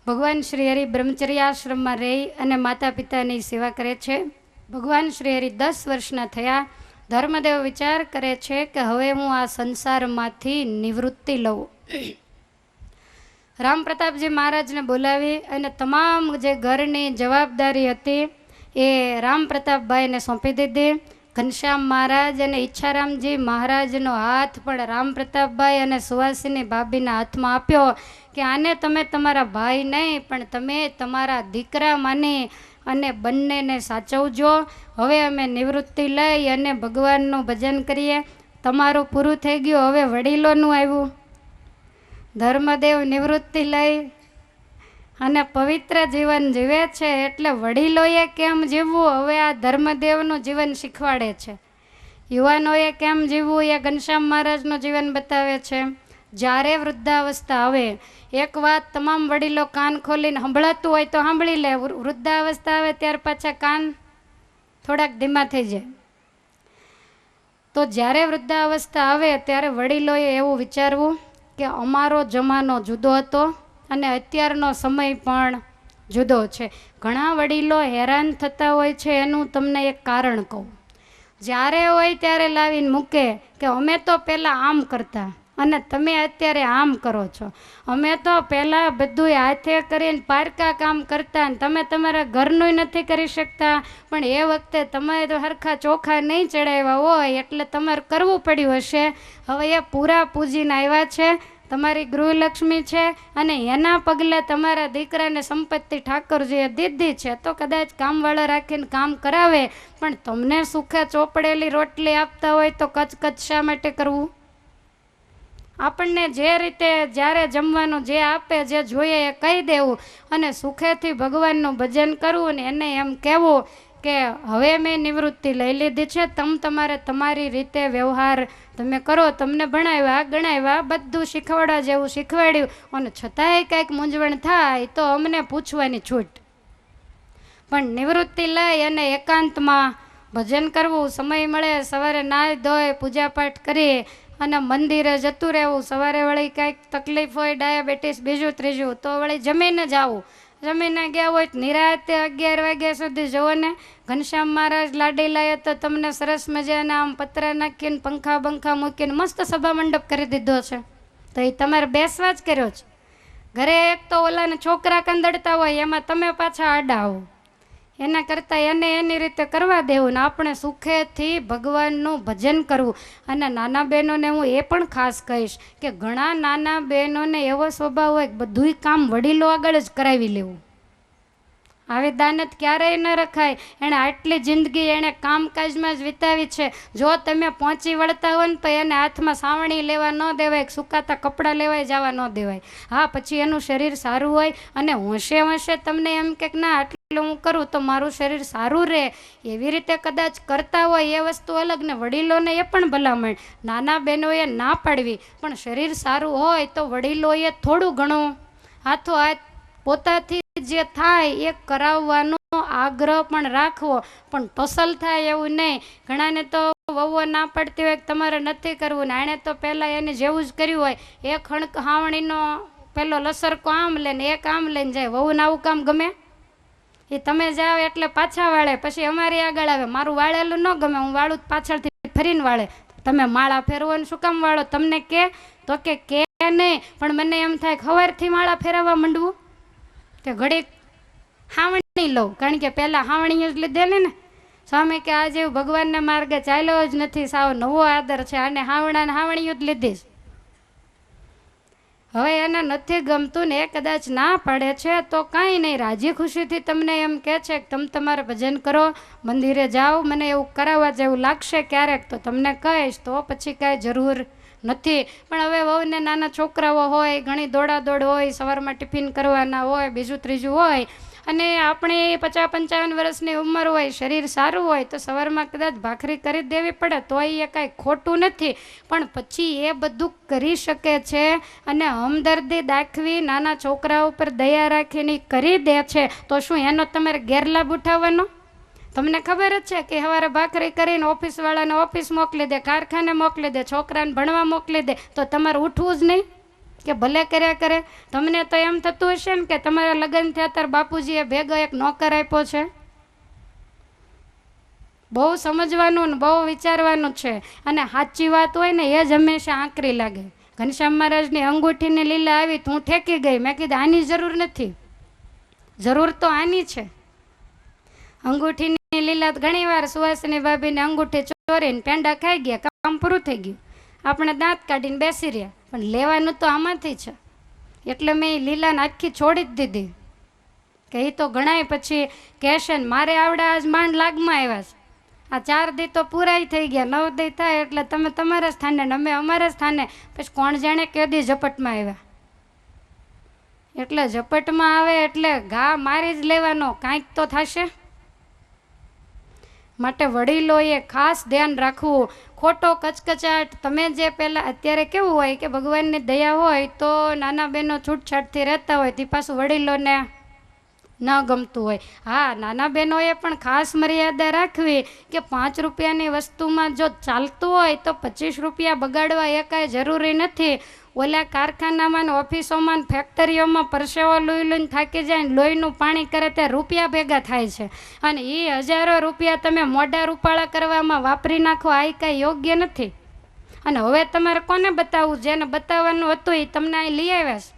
ભગવાન શ્રી હરિ બ્રહ્મચર્યાશ્રમમાં રહી અને માતા પિતાની સેવા કરે છે. ભગવાન શ્રી હરિ 10 વર્ષના થયા. ધર્મદેવ વિચાર કરે છે કે હવે હું આ સંસારમાંથી નિવૃત્તિ લઉં. રામ પ્રતાપજી મહારાજને બોલાવી અને તમામ જે ઘરની જવાબદારી હતી એ રામ પ્રતાપભાઈને સોંપી દીધી. ઘનશ્યામ મહારાજ અને ઈચ્છારામજી મહારાજનો હાથ પણ રામ પ્રતાપભાઈ અને સુવાસીની ભાભીના હાથમાં આપ્યો કે આને તમે તમારા ભાઈ નહીં પણ તમે તમારા દીકરા માની અને બંનેને સાચવજો. હવે અમે નિવૃત્તિ લઈ અને ભગવાનનું ભજન કરીએ. તમારું પૂરું થઈ ગયું, હવે વડીલોનું આવ્યું. ધર્મદેવ નિવૃત્તિ લઈ અને પવિત્ર જીવન જીવે છે. એટલે વડીલોએ કેમ જીવવું હવે આ ધર્મદેવનું જીવન શીખવાડે છે. યુવાનોએ કેમ જીવવું એ ઘનશ્યામ મહારાજનું જીવન બતાવે છે. જ્યારે વૃદ્ધાવસ્થા આવે, એક વાત તમામ વડીલો કાન ખોલીને સંભળાતું હોય તો સાંભળી લે. વૃદ્ધાવસ્થા આવે ત્યાર પાછા કાન થોડાક ધીમા થઈ જાય. તો જ્યારે વૃદ્ધાવસ્થા આવે ત્યારે વડીલોએ એવું વિચારવું કે અમારો જમાનો જુદો હતો અને અત્યારનો સમય પણ જુદો છે. ઘણા વડીલો હેરાન થતા હોય છે. એનું તમને એક કારણ કહું. જ્યારે હોય ત્યારે લાવીને મૂકે કે અમે તો પહેલાં આમ કરતા અને તમે અત્યારે આમ કરો છો. અમે તો પહેલાં બધું હાથે કરીને પારકા કામ કરતા ને તમે તમારા ઘરનું નથી કરી શકતા, પણ એ વખતે તમે તો સરખા ચોખા નહીં ચડાવ્યા હોય એટલે તમારે કરવું પડ્યું હશે. હવે એ પૂરા પૂજીને આવ્યા છે. તમારી ગૃહલક્ષ્મી છે અને એના પગલે તમારા દીકરાને સંપત્તિ ઠાકોરજીએ દીધી છે. તો કદાચ કામવાળા રાખીને કામ કરાવે, પણ તમને સુખે ચોપડેલી રોટલી આપતા હોય તો કચકચ શા માટે કરવું? આપણને જે રીતે જ્યારે જમવાનું જે આપે, જે જોઈએ એ કહી દેવું અને સુખેથી ભગવાનનું ભજન કરવું ને એને એમ કહેવું કે હવે મેં નિવૃત્તિ લઈ લીધી છે, તમારે તમારી રીતે વ્યવહાર તમે કરો. તમને ભણાવ્યા ગણાવ્યા બધું શીખવાડવા જેવું શીખવાડ્યું અને છતાંય કંઈક મૂંઝવણ થાય તો અમને પૂછવાની છૂટ. પણ નિવૃત્તિ લઈ અને એકાંતમાં ભજન કરવું, સમય મળે સવારે નાહી ધોઈ પૂજાપાઠ કરી અને મંદિરે જતું રહેવું. સવારે વળી કાંઈક તકલીફ હોય, ડાયાબિટીસ બીજું ત્રીજું, તો વળી જમીને જ આવું. જમીને ગયા હોય નિરાતે 11 વાગ્યા સુધી જુઓ ને. ઘનશ્યામ મહારાજ લાડીલાએ તો તમને સરસ મજાના આમ પતરા નાખીને પંખા બંખા મૂકીને મસ્ત સભા મંડપ કરી દીધો છે. તો એ તમારે બેસવા જ કર્યો છે. ઘરે એક તો ઓલાને છોકરા કંદડતા હોય એમાં તમે પાછા આડા આવો. એના કરતાં એને એની રીતે કરવા દેવું ને આપણે સુખેથી ભગવાનનું ભજન કરવું. અને નાના બહેનોને હું એ પણ ખાસ કહીશ કે ઘણા નાના બહેનોને એવો સ્વભાવ હોય કે બધુંય કામ વડીલો આગળ જ કરાવી લેવું. આવી દાનત ક્યારેય ન રખાય. એણે આટલી જિંદગી એણે કામકાજમાં જ વિતાવી છે. જો તમે પહોંચી વળતા હોય ને તો એને હાથમાં સાવણી લેવા ન દેવાય, સુકાતા કપડાં લેવાય જવા ન દેવાય. હા, પછી એનું શરીર સારું હોય અને હોંશે હોંશે તમને એમ કે ના આટલું હું કરું તો મારું શરીર સારું રહે, એવી રીતે કદાચ કરતા હોય એ વસ્તુ અલગ ને. વડીલોને એ પણ ભલામણ, નાના બહેનોએ ના પાડવી, પણ શરીર સારું હોય તો વડીલોએ થોડું ઘણું હાથોહાથ પોતાથી જે થાય એ કરાવવાનો આગ્રહ પણ રાખવો, પણ ટોસલ થાય એવું નહીં. ઘણાને તો વહુઓ ના પડતી હોય કે તમારે નથી કરવું ને, આણે તો પહેલાં એને જેવું જ કર્યું હોય, એ ખણક હાવણીનો પેલો લસરકો આમ લે ને એક આમ લઈને જાય. વહુને આવું કામ ગમે? એ તમે જાઓ એટલે પાછા વાળે, પછી અમારી આગળ આવે, મારું વાળેલું ન ગમે, હું વાળું પાછળથી ફરીને વાળે. તમે માળા ફેરવો શું કામ વાળો? તમને કે નહીં, પણ મને એમ થાય સવારથી માળા ફેરવવા માંડવું કે ઘડીક હાવણી લઉં, કારણ કે પહેલાં હાવણી જ લીધેલી ને. સ્વામી કે આજે ભગવાનના માર્ગે ચાલ્યો જ નથી, સાવ નવો આદર છે, અને હાવણીઓ જ લીધી. હવે એને નથી ગમતું ને એ કદાચ ના પાડે છે તો કાંઈ નહીં, રાજી ખુશીથી તમને એમ કહે છે કે તમે તમારે ભજન કરો, મંદિરે જાઓ, મને એવું કરાવવા જેવું લાગશે ક્યારેક તો તમને કહીશ, તો પછી કાંઈ જરૂર નથી. પણ હવે વહુને નાના છોકરાઓ હોય, ઘણી દોડાદોડ હોય, સવારમાં ટિફિન કરવાના હોય, બીજું ત્રીજું હોય, અને આપણે 50-55 વર્ષની ઉંમર હોય, શરીર સારું હોય તો સવારમાં કદાચ ભાખરી કરી દેવી પડે તો એ કાંઈ ખોટું નથી. પણ પછી એ બધું કરી શકે છે અને હમદર્દી દાખવી નાના છોકરા ઉપર દયા રાખીને કરી દે છે, તો શું એનો તમારે ગેરલાભ ઉઠાવવાનો? તમને ખબર જ છે કે સવારે ભાખરી કરીને ઓફિસવાળાને ઓફિસ મોકલી દે, કારખાને મોકલી દે, છોકરાને ભણવા મોકલી દે, તો તમારે ઉઠવું જ નહીં કે ભલે કર્યા કરે? તમને તો એમ થતું હશે ને કે તમારા લગ્ન થયા ત્યારે બાપુજીએ ભેગો એક નોકર આપ્યો છે. બહુ સમજવાનું ને બહુ વિચારવાનું છે, અને સાચી વાત હોય ને એ જ હંમેશા આકરી લાગે. ઘનશ્યામ મહારાજની અંગૂઠીની લીલા આવી તો હું ઠેકી ગઈ, મેં કીધું આની જરૂર નથી, જરૂર તો આની છે. અંગૂઠીની લીલા ઘણી વાર સુહાસિની ભાભીને અંગૂઠી ચોરીને પેંડા ખાઈ ગયા, કામ પૂરું થઈ ગયું, આપણે દાંત કાઢીને બેસી રહ્યા, પણ લેવાનું તો આમાંથી છે. એટલે મેં એ લીલાને આખી છોડી જ દીધી કે એ તો ઘણાય પછી કહેશે ને મારે આવડા આજ માંડ લાગમાં આવ્યા છે, આ 4 દી તો પૂરાય થઈ ગયા, 9 દી થાય એટલે તમે તમારા સ્થાને ને અમે અમારા સ્થાને, પછી કોણ જાણે કેદી ઝપટમાં આવ્યા. એટલે ઝપટમાં આવે એટલે ઘા મારી જ લેવાનો, કાંઈક તો થશે. માટે વડીલોએ ખાસ ધ્યાન રાખવું. ખોટો કચકચાટ તમે જે પહેલાં અત્યારે કેવું હોય કે ભગવાનની દયા હોય તો નાના બહેનો છૂટછાટથી રહેતા હોય, તે પાછું વડીલોને ન ગમતું હોય. હા, નાના બહેનોએ પણ ખાસ મર્યાદા રાખવી કે 5 રૂપિયાની વસ્તુમાં જો ચાલતું હોય તો 25 રૂપિયા બગાડવા એ કાંઈ જરૂરી નથી. ઓલા કારખાનામાં ને ઓફિસોમાં ને ફેક્ટરીઓમાં પરસેવો લોહી લોહીને થાકી જાય ને લોહીનું પાણી કરે ત્યાં રૂપિયા ભેગા થાય છે, અને એ હજારો રૂપિયા તમે મોઢા રૂપાળા કરવામાં વાપરી નાખો, આ કાંઈ યોગ્ય નથી. અને હવે તમારે કોને બતાવવું? જેને બતાવવાનું હતું એ તમને અહીં લઈ આવ્યા છે.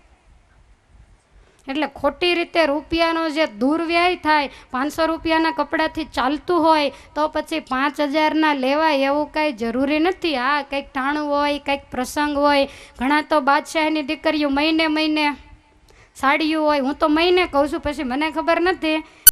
એટલે ખોટી રીતે રૂપિયાનો જે દુર્વ્યય થાય, 500 રૂપિયાના કપડાથી ચાલતું હોય તો પછી 5000ના લેવાય એવું કાંઈ જરૂરી નથી. હા, કંઈક ટાણું હોય, કંઈક પ્રસંગ હોય, ઘણા તો બાદશાહની દીકરીઓ મહિને સાડીઓ હોય. હું તો મહિને કહું છું, પછી મને ખબર નથી